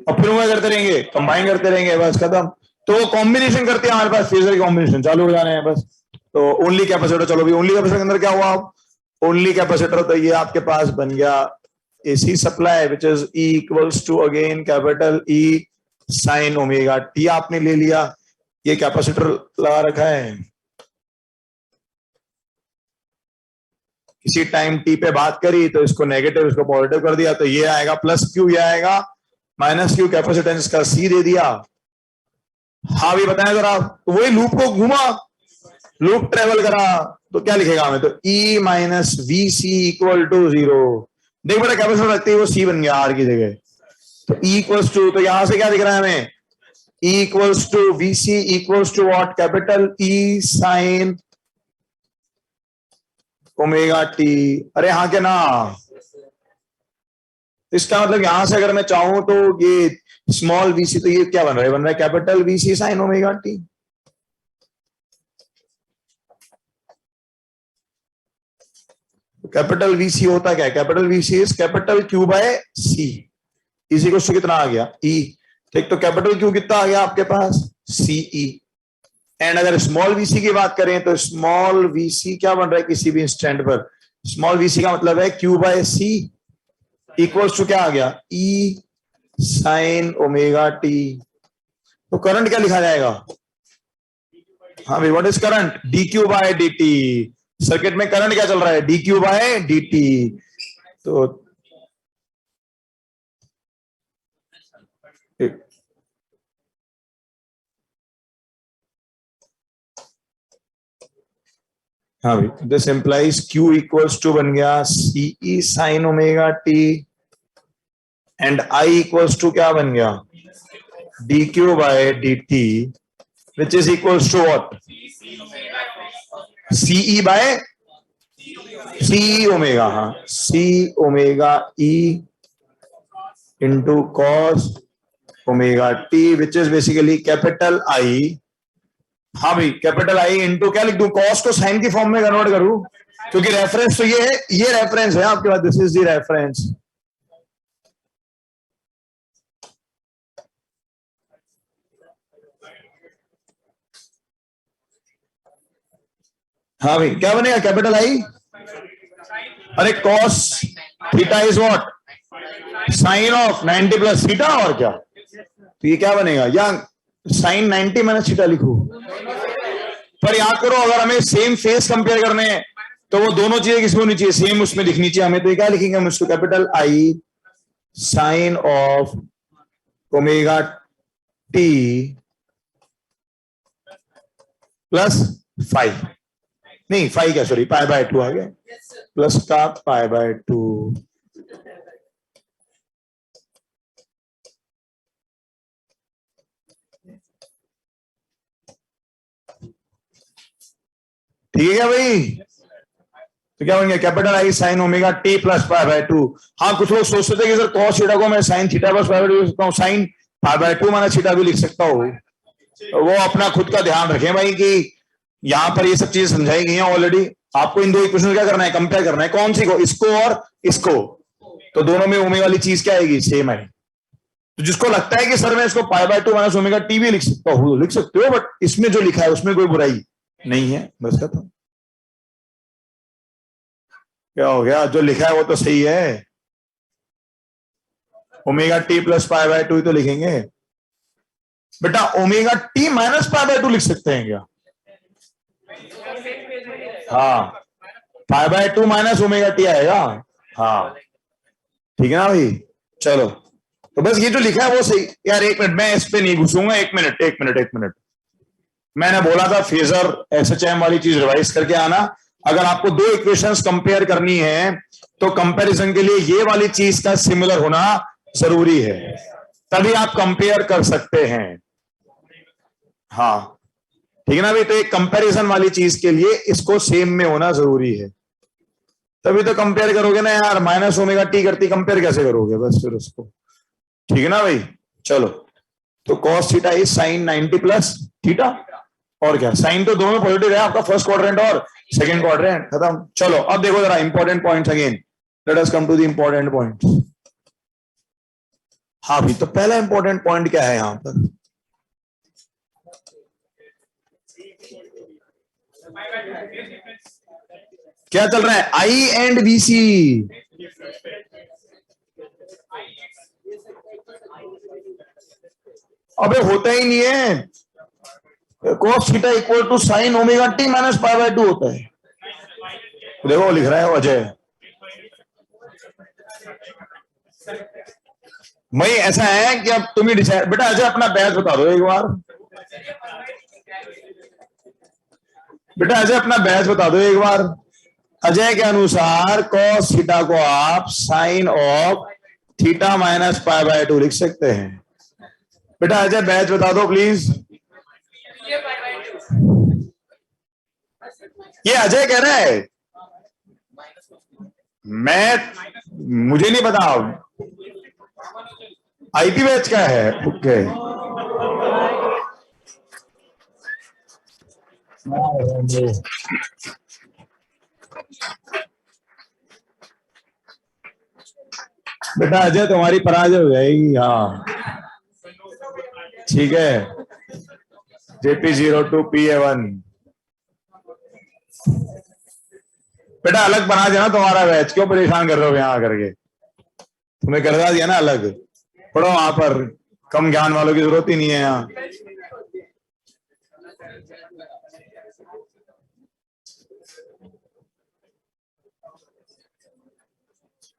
और फिर वो करते रहेंगे, कंबाइन करते रहेंगे, बस खत्म। तो कॉम्बिनेशन करते हैं, हमारे पास फेजर कॉम्बिनेशन चालू हो जाने हैं बस। तो ओनली कैपेसिटर, चलो भाई ओनली कैपेसिटर के अंदर क्या हुआ, ओनली कैपेसिटर, तो ये आपके पास बन गया AC supply which is E equals to again capital E sine omega t, आपने ले लिया, ये कैपेसिटर लगा रखा है, किसी टाइम टी पे बात करी तो इसको नेगेटिव इसको पॉजिटिव कर दिया, तो ये आएगा प्लस क्यू, ये आएगा माइनस क्यू, कैपेसिटेंस का सी दे दिया। हाँ भी बताएं जरा, तो वही लूप को घुमा, लूप ट्रेवल करा, तो क्या लिखेगा हमें, तो E minus V C equal to 0। देख बेटा कैपेसिटर रखते ही वो सी बन गया आर की जगह, तो E इक्वल्स टू, तो यहां से क्या दिख रहा है हमें, E equals to V C equals to what, capital E sine omega t. अरे हाँ क्या ना, इसका मतलब यहां से अगर मैं चाहूं तो ये स्मॉल वीसी, तो ये क्या बन रहा है, बन रहा है capital VC sine omega T. Capital VC होता क्या है, capital VC is capital Q by C, इसी को कितना आ गया ई, ठीक, तो कैपिटल क्यू कितना आ गया आपके पास सीई। एंड अगर स्मॉल वीसी की बात करें तो स्मॉल वीसी क्या बन रहा है किसी भी इंस्टेंट पर, स्मॉल वीसी का मतलब है Q by C equals to क्या आ गया ई साइन ओमेगा टी। तो करंट क्या लिखा जाएगा, हाँ भाई what is current, D Q by D T, circuit में करंट क्या चल रहा है, D Q by D T. तो हाँ भाई this implies Q equals to बन गया CE sine omega T, and I equals to क्या बन गया D Q by D T, which is equals to what CE by C omega, हाँ C omega E into cos omega T, which is basically capital I. हाँ भाई कैपिटल आई इंटू क्या लिख दूं, कॉस को साइन की फॉर्म में कन्वर्ट करूं, क्योंकि रेफरेंस तो ये है, ये रेफरेंस है आपके पास, दिस इज द रेफरेंस। हाँ भाई क्या बनेगा कैपिटल आई, अरे cos theta is what sine of 90 plus theta, और क्या, तो ये क्या बनेगा, या साइन 90 माइनस थीटा लिखू, पर याद करो अगर हमें सेम फेस कंपेयर करने हैं तो वो दोनों चीजें किसमें होनी चाहिए, सेम उसमें लिखनी चाहिए हमें, तो ये क्या लिखेंगे हम इसको, capital I sine of omega T plus 5, नहीं 5 क्या, सॉरी, पाई बाय 2 आ गया, प्लस का पाई बाय 2। ठीक है क्या भाई? तो क्या बन गया, capital I sine omega T plus pi by 2। हाँ, कुछ लोग सोचते थे कि सर कॉस थीटा को मैं sine theta plus pi by 2 लिख सकता हूँ, sine pi by 2 minus theta भी लिख सकता हूँ। वो अपना खुद का ध्यान रखें भाई कि यहां पर ये सब चीजें समझाई गई हैं ऑलरेडी। आपको इन दो इक्वेशन क्या करना है, कंपेयर करना है। कौन सी को, इसको और इसको। तो दोनों में ओमेगा वाली चीज क्या आएगी, सेम है। तो जिसको लगता है कि सर मैं इसको पाई बाय 2 माइनस ओमेगा टी भी लिख सकता हूँ, लिख सकते हो, बट इसमें जो लिखा है उसमें कोई बुराई नहीं है, बस खत्म। क्या हो गया, जो लिखा है वो तो सही है। Omega T plus pi by 2 तो लिखेंगे बेटा, omega T minus pi by 2 लिख सकते हैं क्या? हाँ, पाई बाय 2 माइनस ओमेगा टी आएगा। हाँ ठीक है ना भाई। चलो, तो बस ये जो लिखा है वो सही। यार एक मिनट, मैं इस पे नहीं घुसूंगा, एक मिनट। मैंने बोला था फेजर एसएचएम वाली चीज रिवाइज करके आना। अगर आपको दो इक्वेशंस कंपेयर करनी है तो कंपैरिजन के लिए ये वाली चीज का सिमिलर होना जरूरी है, तभी आप कंपेयर कर सकते हैं। हाँ ठीक है ना भाई। तो एक कंपैरिजन वाली चीज के लिए इसको सेम में होना जरूरी है, तभी तो कंपेयर करोगे ना यार। माइनस ओमेगा टी करती कंपेयर कैसे करोगे, बस फिर उसको। ठीक है ना भाई। चलो, तो cos theta is sine 90 plus theta. और क्या, साइन तो दोनों पॉजिटिव है आपका, फर्स्ट क्वाड्रेंट और सेकंड क्वाड्रेंट, खत्म। चलो अब देखो जरा important points again, let us come to the important points. हाँ भी, तो पहला इंपॉर्टेंट पॉइंट क्या है यहां पर, क्या चल रहा है, आई एंड बीसी। अबे होता ही नहीं है, cos theta equal to sine omega T minus pi by 2 होता है। देखो लिख रहा है अजय, भाई ऐसा है कि अब तुम ही डिसाइड। बेटा अजय अपना बैच बता दो एक बार, बेटा अजय अपना बैच बता दो एक बार। अजय के अनुसार cos थीटा को आप sine of theta minus pi by 2 लिख सकते हैं। बेटा अजय बैच बता दो प्लीज। ये अजय कह रहा है, मुझे नहीं पता आईपी बैच का है। ओके बेटा अजय तुम्हारी पराजय हो जाएगी। हाँ ठीक है, JP02PA1 बेटा अलग बना दिया ना तुम्हारा बैच, क्यों परेशान कर रहे हो यहाँ करके, तुम्हें करवा दिया ना अलग। पढ़ो वहां पर, कम ज्ञान वालों की जरूरत ही नहीं है यहाँ।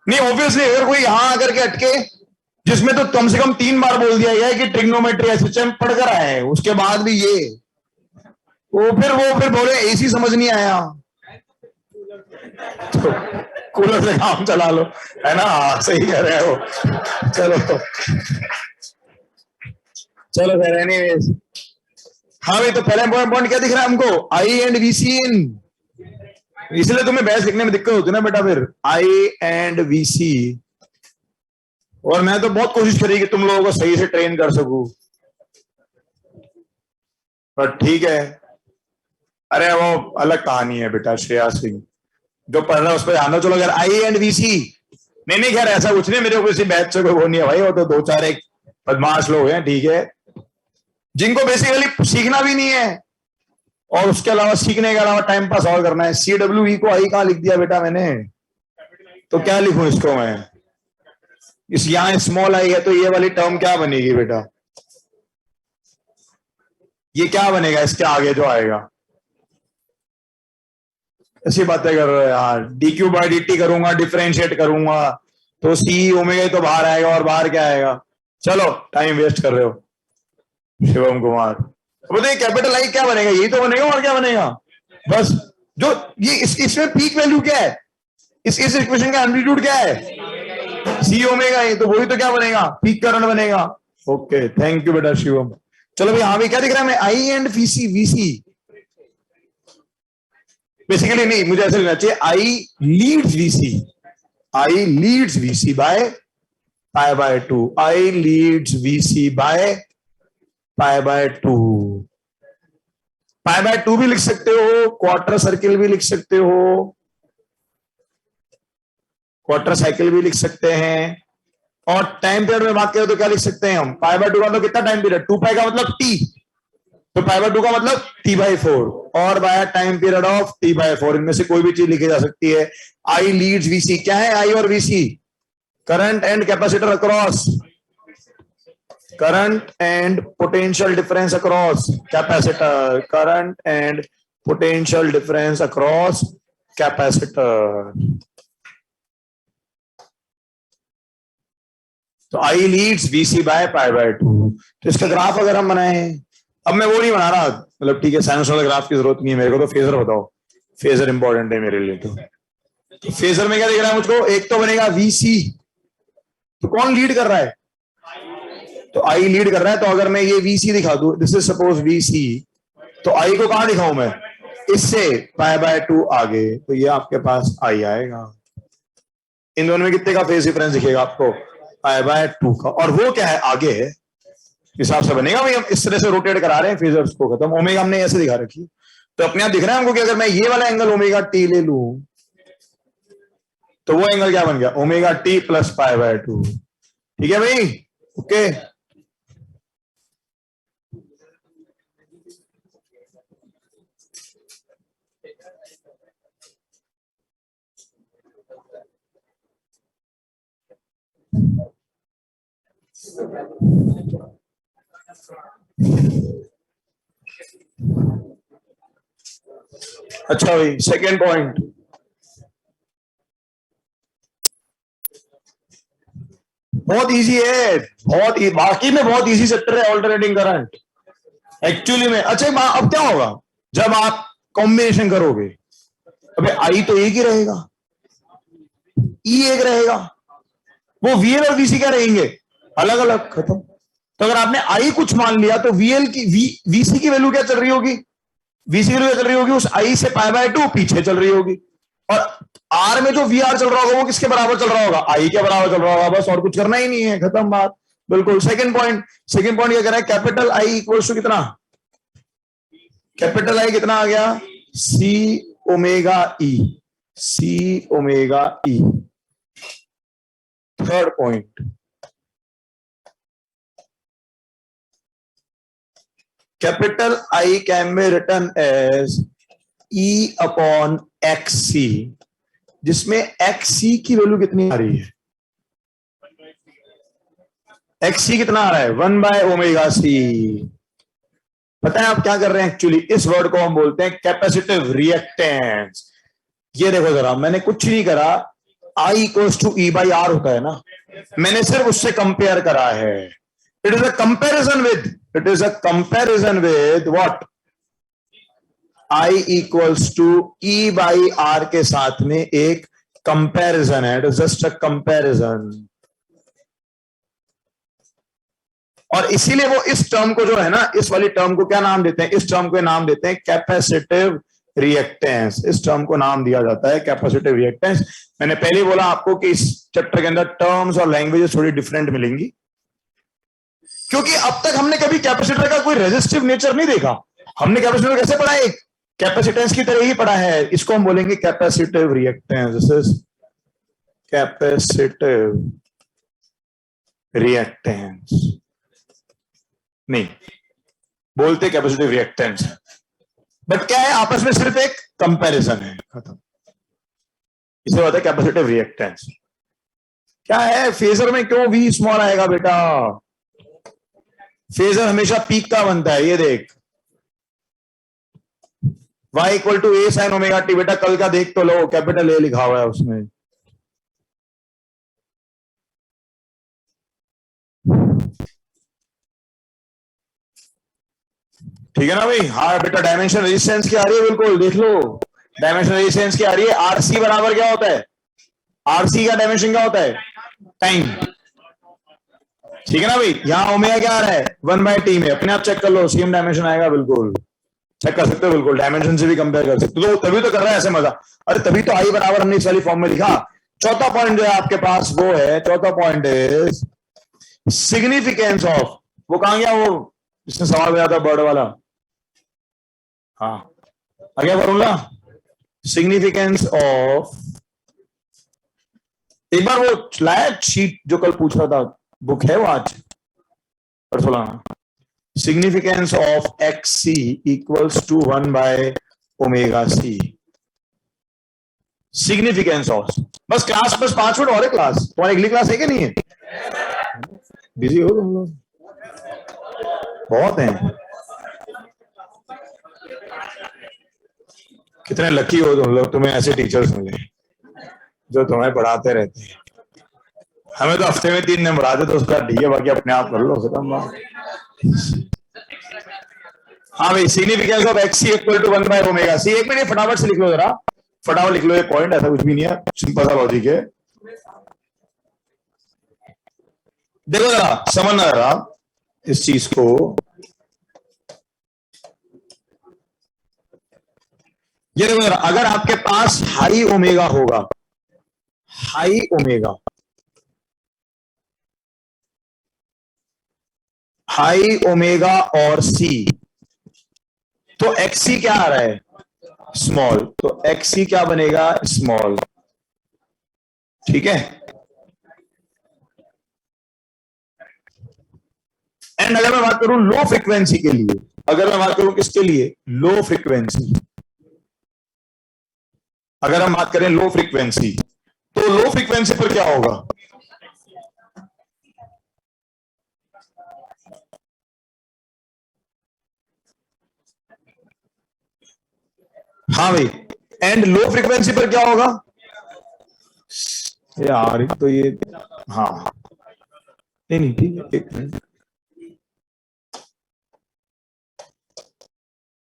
नहीं ऑब्वियसली अगर कोई यहां आकर के अटके, जिसमें तो कम से कम 3 बार बोल दिया गया है कि ट्रिग्नोमेट्री एसएचएम पढ़कर आए हैं, उसके बाद भी ये वो फिर बोले एसी समझ नहीं आया, तो कूलर से काम चला लो, है ना। सही कह रहे हो। चलो चलो फिर एनीवेज। हाँ भाई, तो पहला पॉइंट क्या दिख रहा है हमको, आई एंड वीसी इन। इसलिए तुम्हें बैच लिखने में दिक्कत होती है ना बेटा, फिर आई एंड वीसी। और मैं तो बहुत कोशिश करी कि तुम लोगों को सही से ट्रेन कर सकूं, पर ठीक है। अरे वो अलग कहानी है बेटा, श्रेया सिंह जो पढ़ रहा है उस पर ध्यान दो। चलो अगर आई एंड वीसी, नहीं खैर ऐसा कुछ नहीं, मेरे को किसी बैच से कोई वो नहीं है भाई, वो तो 2-4 एक बदमाश लोग हैं, ठीक है, जिनको बेसिकली सीखना भी नहीं है और उसके अलावा सीखने के अलावा टाइम पास और करना है। CWE को आई कहां लिख दिया बेटा मैंने, तो क्या लिखूं इसको मैं, इस यहां स्मॉल आई है तो ये वाली टर्म क्या बनेगी बेटा, ये क्या बनेगा इसके आगे जो आएगा। ऐसी बातें कर रहे हो यार, dq बाय dt करूंगा, डिफरेंशिएट करूंगा तो सी ओमेगा तो बाहर आएगा, और बाहर क्या आएगा। चलो टाइम वेस्ट कर रहे हो शिवम कुमार। बताइए कैपिटल आई क्या बनेगा, यही तो बनेगा और क्या बनेगा बस। जो ये इसमें पीक वैल्यू क्या है, इस इक्वेशन का एम्पलीट्यूड क्या है, सी ओमेगा ए, तो वही तो क्या बनेगा, पीक करंट बनेगा। ओके थैंक यू बेटा शिवम। चलो भाई, हाँ भाई क्या दिख रहा है, मैं I and VC, VC basically नहीं, मुझे ऐसा लेना चाहिए I Leeds VC, by Leeds VC by pi by टू, I Leeds VC by pi by two. Pi bye two भी लिख सकते हो, क्वार्टर सर्किल भी लिख सकते हो, क्वार्टर साइकिल भी लिख सकते हैं, और टाइम पीरियड में बात करें तो क्या लिख सकते हैं हम, पाई बाय टू का मतलब कितना टाइम पीरियड, 2 पाई का मतलब टी, तो पाई बाय टू का मतलब टी बाई फोर, और by time period of T by four, इनमें से कोई भी चीज लिखी जा सकती है। आई लीड्स वीसी, क्या है आई और VC, current and capacitor across, current and potential difference across capacitor, current and potential difference across capacitor. तो I Leeds VC by pi by two. तो इसका ग्राफ अगर हम बनाए, अब मैं वो नहीं बना रहा, मतलब ठीक है साइनसॉइडल ग्राफ की जरूरत नहीं है मेरे को, तो फेजर बताओ, फेजर इंपॉर्टेंट है मेरे लिए। तो फेजर में क्या दिख रहा है मुझको, एक तो बनेगा वीसी, तो कौन लीड कर रहा है, तो आई लीड कर रहा है, तो अगर मैं ये वीसी दिखा दूं, दिस इज सपोज वीसी, तो आई को कहां दिखाऊं मैं, इससे पाई बाय टू आगे, तो ये आपके पास आई आएगा। इन दोनों में कितने का फेज डिफरेंस दिखेगा आपको, पाई बाय टू का, और वो क्या है आगे है, हिसाब से बनेगा भाई, हम इस तरह से रोटेट करा रहे हैं फेजर्स को, खत्म। ओमेगा हमने ऐसे दिखा रखी, तो अपने आप दिख रहा है हमको कि अगर मैं ये वाला एंगल ओमेगा टी ले लूं, तो वो एंगल क्या बन गया, omega T plus pi by two. ठीक है भाई, ओके। अच्छा भाई, सेकेंड पॉइंट, बहुत इजी है, बहुत बाकी में बहुत इजी चैप्टर है ऑल्टरनेटिंग करंट एक्चुअली में। अच्छा अब क्या होगा जब आप कॉम्बिनेशन करोगे, अबे आई तो एक ही रहेगा, ई एक रहेगा, वो वीएल और वीसी क्या रहेंगे, अलग अलग, खत्म। तो अगर आपने आई कुछ मान लिया, तो वीएल की वीसी की वैल्यू क्या चल रही होगी, वीसी की वैल्यू चल रही होगी उस आई से पाई बाय टू पीछे चल रही होगी, और आर में जो वी आर चल रहा होगा वो किसके बराबर चल रहा होगा, आई के बराबर चल रहा होगा, बस और कुछ करना ही नहीं है, खत्म बात। बिल्कुल। सेकंड पॉइंट, सेकंड पॉइंट क्या कह रहा है, कैपिटल आई इक्वल्स टू कितना, कैपिटल आई कितना आ गया, C omega E, C omega E. Third point, capital I can be written as E upon X C, जिसमें एक्स सी की वैल्यू कितनी आ रही है, एक्स सी कितना आ रहा है, 1/ओमेगा सी। पता है आप क्या कर रहे हैं एक्चुअली, इस वर्ड को हम बोलते हैं कैपेसिटिव रिएक्टेंस। ये देखो जरा, मैंने कुछ नहीं करा, I equals to E by R होता है ना, मैंने सिर्फ उससे कंपेयर करा है, it is a comparison with, it is a comparison with what, I equals to E by R के साथ में एक कंपेरिजन है, it is just a comparison. और इसीलिए वो इस टर्म को जो है ना, इस वाली टर्म को क्या नाम देते हैं, इस टर्म को नाम देते हैं कैपेसिटिव रिएक्टेंस, इस टर्म को नाम दिया जाता है कैपेसिटिव रिएक्टेंस। मैंने पहले ही बोला आपको कि इस चैप्टर के अंदर टर्म्स और लैंग्वेजेस थोड़ी डिफरेंट मिलेंगी, क्योंकि अब तक हमने कभी कैपेसिटर का कोई रेजिस्टिव नेचर नहीं देखा। हमने कैपेसिटर कैसे पढ़ा है, कैपेसिटेंस की तरह ही पढ़ा है, इसको हम बोलेंगे capacitive reactance, this is capacitive reactance, नहीं बोलते कैपेसिटिव रिएक्टेंस, बट क्या है आपस में सिर्फ एक कंपैरिजन है, खत्म। इसे होता है कैपेसिटिव रिएक्टेंस। क्या है फेजर में क्यों वी स्मॉल आएगा बेटा, फेजर हमेशा पीक का बनता है, ये देख y equal to A sine omega t, बेटा कल का देख तो लो, कैपिटल ए लिखा हुआ है उसमें। ठीक है ना भाई। हाँ बेटा, डायमेंशन रेजिस्टेंस की आ रही है, बिल्कुल देख लो। डायमेंशन रेजिस्टेंस की आ रही है। आरसी बराबर क्या होता है? आरसी का डायमेंशन क्या होता है? टाइम। ठीक है ना भाई। यहाँ ओमेगा क्या आ रहा है? 1/t में। अपने आप चेक कर लो, सेम डायमेंशन आएगा, बिल्कुल चेक कर सकते हो, बिल्कुल डायमेंशन से भी कंपेयर कर सकते हो। तो तभी तो कर रहा है ऐसे मजा। अरे तभी तो आई बराबर हमने इस वाली फॉर्म में लिखा। चौथा पॉइंट जो है आपके पास वो है, चौथा पॉइंट इज सिग्निफिकेंस ऑफ, वो कहां गया वो जिसने सवाल किया था बर्ड वाला? हाँ आ गया फॉर्मूला। सिग्निफिकेंस ऑफ, एक बार वो लाया शीट जो कल पूछ रहा था, बुक है वो आज परसों लाना। Significance of X C equals to 1/ωc। Significance of, बस क्लास बस 5 मिनट और है क्लास। तुम्हारी अगली क्लास है कि नहीं है? बिजी हो तुम लोग, बहुत हैं। कितने लकी हो तुम लोग, तुम्हें ऐसे टीचर्स मिले जो तुम्हें पढ़ाते रहते हैं। हमें तो हफ्ते में 3 दिन पढ़ाते, तो उसका ठीक है, बाकी अपने आप कर लो, खत्म बात। हाँ भाई, significance of X C equal to 1/ωc। एक मिनट फटाफट से लिख लो जरा, फटाफट लिख लो, ये पॉइंट ऐसा कुछ भी नहीं है, सिंपल सा लॉजिक है। देखो जरा, समझना जरा इस चीज को। ये देखो जरा, अगर आपके पास हाई ओमेगा होगा, हाई ओमेगा, हाई ओमेगा और सी, तो एक्सी क्या आ रहा है? स्मॉल। तो एक्सी क्या बनेगा? स्मॉल। ठीक है। एंड अगर मैं बात करूं लो फ्रीक्वेंसी के लिए, अगर मैं बात करूं किसके लिए? Low frequency. अगर हम बात करें लो फ्रीक्वेंसी, तो लो फ्रीक्वेंसी पर क्या होगा? हाँ भाई, एंड लो फ्रीक्वेंसी पर क्या होगा यार? तो ये हाँ नहीं ठीक है, एक मिनट।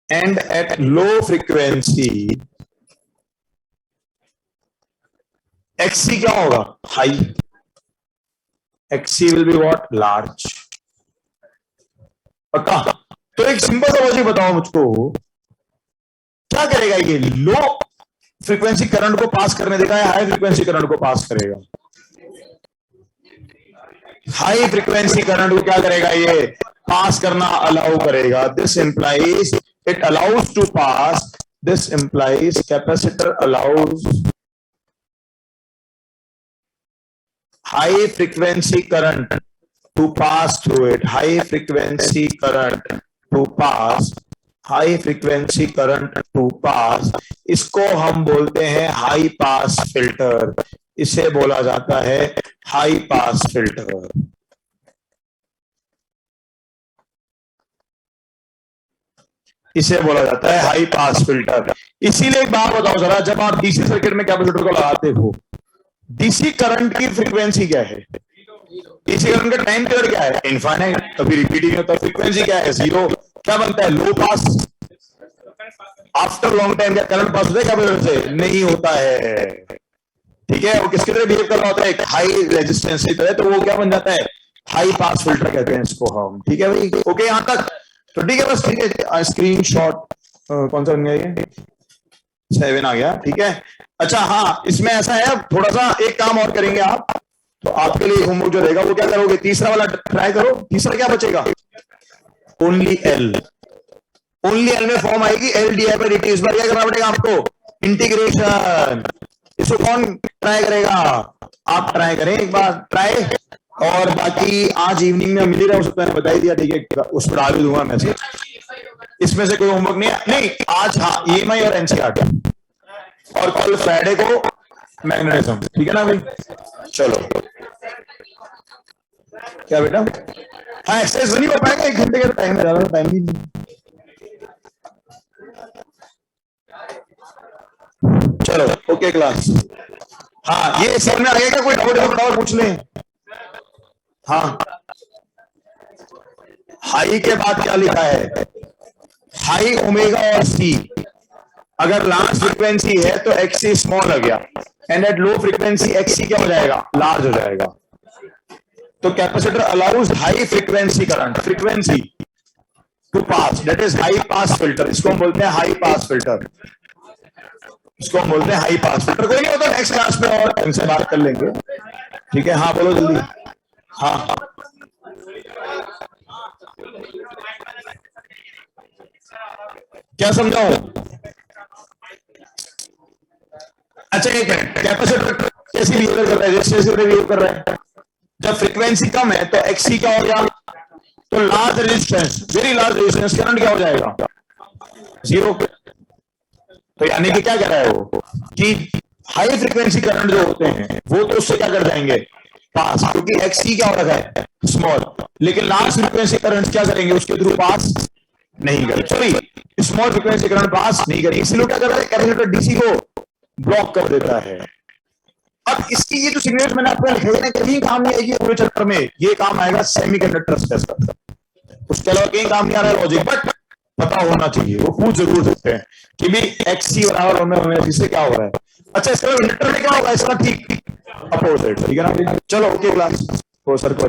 And at low frequency X C क्या होगा? High. X C will be what? Large. पक्का? तो एक सिंपल सा लॉजिक बताओ मुझको, क्या करेगा ये? लो फ्रीक्वेंसी करंट को पास करने देगा या हाई फ्रीक्वेंसी करंट को पास करेगा? हाई फ्रीक्वेंसी करंट को क्या करेगा? ये पास करना अलाउ करेगा। This implies it allows to pass, this implies capacitor allows high frequency current to pass through it. High frequency current to pass, high frequency current to pass, इसको हम बोलते हैं हाई पास फिल्टर। इसे बोला जाता है हाई पास फिल्टर। इसे बोला जाता है हाई पास फिल्टर। इसीलिए एक बात बताओ जरा, जब आप डीसी सर्किट में कैपेसिटर को लगाते हो, डीसी करंट की फ्रीक्वेंसी क्या है? डीसी करंट का टाइम पीरियड क्या है? इनफाइनाइट। कभी रिपीटिंग होता है। फ्रीक्वेंसी क्या है? 0। क्या बनता है? लो पास। आफ्टर लॉन्ग टाइम क्या करंट पास होता है कैपेसिटर से? नहीं होता है। ठीक है। वो किसकी तरह बिहेव कर रहा होता है? एक हाई रेजिस्टेंस की तरह। तो वो क्या बन जाता है? हाई पास फिल्टर कहते हैं इसको हम। ठीक है भाई, ओके यहां तक तो ठीक है। बस ठीक है, स्क्रीन शॉट कौन सा बन गया? ये 7 आ गया। ठीक है। अच्छा हाँ, इसमें ऐसा है, थोड़ा सा एक काम और करेंगे आप, तो आपके लिए होमवर्क जो रहेगा वो क्या करोगे? तीसरा वाला ट्राई करो। तीसरा क्या बचेगा? Only L. ओनली एल में फॉर्म आएगी L D I by D T. इस बार क्या करना पड़ेगा आपको? इंटीग्रेशन। इसको कौन ट्राई करेगा? आप ट्राई करें एक बार, ट्राई। और बाकी आज इवनिंग में मिल ही रहा हो सकता है, बता ही दिया। ठीक है, उस पर डाल दूंगा मैसेज। इसमें से कोई होमवर्क नहीं है? नहीं आज हाँ, ईएमआई और एनसीईआरटी, और कल फ्राइडे को मैग्नेटिज्म। ठीक है ना भाई? चलो क्या बेटा? हाँ, एक्सरसाइज नहीं हो पाएगा, 1 घंटे का टाइम है, ज्यादा टाइम भी नहीं। चलो ओके क्लास। हाँ, ये समझ में आ गया क्या? कोई डाउट है तो डाउट पूछ लें। हाँ, हाई के बाद क्या लिखा है? हाई ओमेगा और सी, अगर लार्ज फ्रीक्वेंसी है तो एक्सी स्मॉल हो गया, and at low frequency X C क्या हो जाएगा, लार्ज हो जाएगा। तो capacitor allows high frequency current, frequency to pass, that is high pass filter, इसको हम बोलते हैं हाई पास फिल्टर, इसको हम बोलते हैं हाई पास फिल्टर। कोई नहीं होता, नेक्स्ट क्लास में और इनसे बात कर लेंगे, ठीक है। हाँ बोलो जल्दी। हाँ क्या समझाऊं? अच्छा एक मिनट, कैपेसिटर कैसे बिहेव कर रहा है, रेजिस्टेंस से बिहेव कर रहा है। जब फ्रीक्वेंसी कम है तो एक्सी क्या हो गया, तो large resistance, very large resistance, current क्या हो जाएगा, जीरो। तो यानी कि क्या कह रहा है वो, कि हाई फ्रीक्वेंसी करंट जो होते हैं वो तो उससे क्या कर जाएंगे, पास, क्योंकि एक्सी क्या हो रखा है, स्मॉल। लेकिन लार्ज फ्रीक्वेंसी करंट क्या करेंगे, उसके थ्रू पास नहीं करेंगे, sorry small frequency current pass नहीं करेंगे, इसलिए क्या कर रहा है, कैपेसिटर डीसी को ब्लॉक कर देता है। अब इसकी ये जो सिग्नल मैंने आपको लिखे ना, कहीं काम नहीं आएगी पूरे चक्कर में, ये काम आएगा सेमीकंडक्टर स्पेस का, उसके अलावा कहीं काम नहीं आ रहा है लॉजिक, बट पता होना चाहिए, वो पूछ जरूर सकते हैं कि भी एक्सी बराबर ओमेगा इससे क्या हो रहा है। अच्छा इसका इंडक्टर में क्या होगा, इसका ठीक अपोजिट, ठीक है ना। चलो ओके क्लास, वो सर को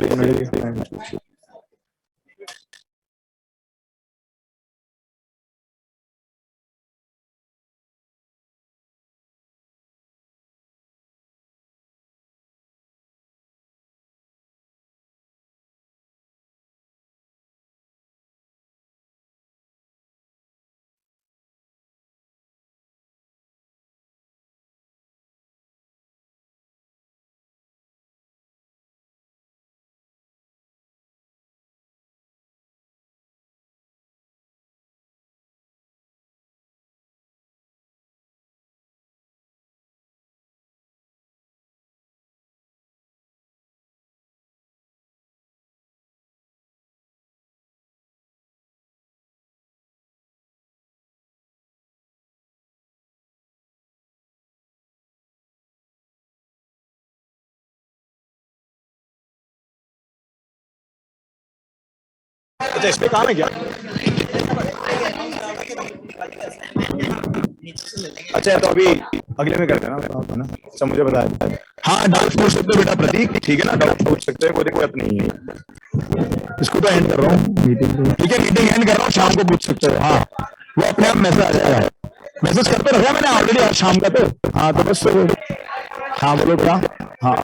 अच्छा इस पे काम है क्या? अच्छा तो अभी अगले में करते हैं ना, सब मुझे बताया। हाँ डाउट पूछ सकते हो बेटा प्रतीक, ठीक है ना, डाउट पूछ सकते हैं, कोई दिक्कत नहीं है। इसको तो एंड कर रहा हूँ मीटिंग, ठीक है मीटिंग एंड कर रहा हूँ, शाम को पूछ सकते हो। हाँ वो अपने आप मैसेज आ जाएगा, मैसेज करते रखा मैंने ऑलरेडी आज शाम का, तो हाँ तो बस हाँ बोलो क्या, हाँ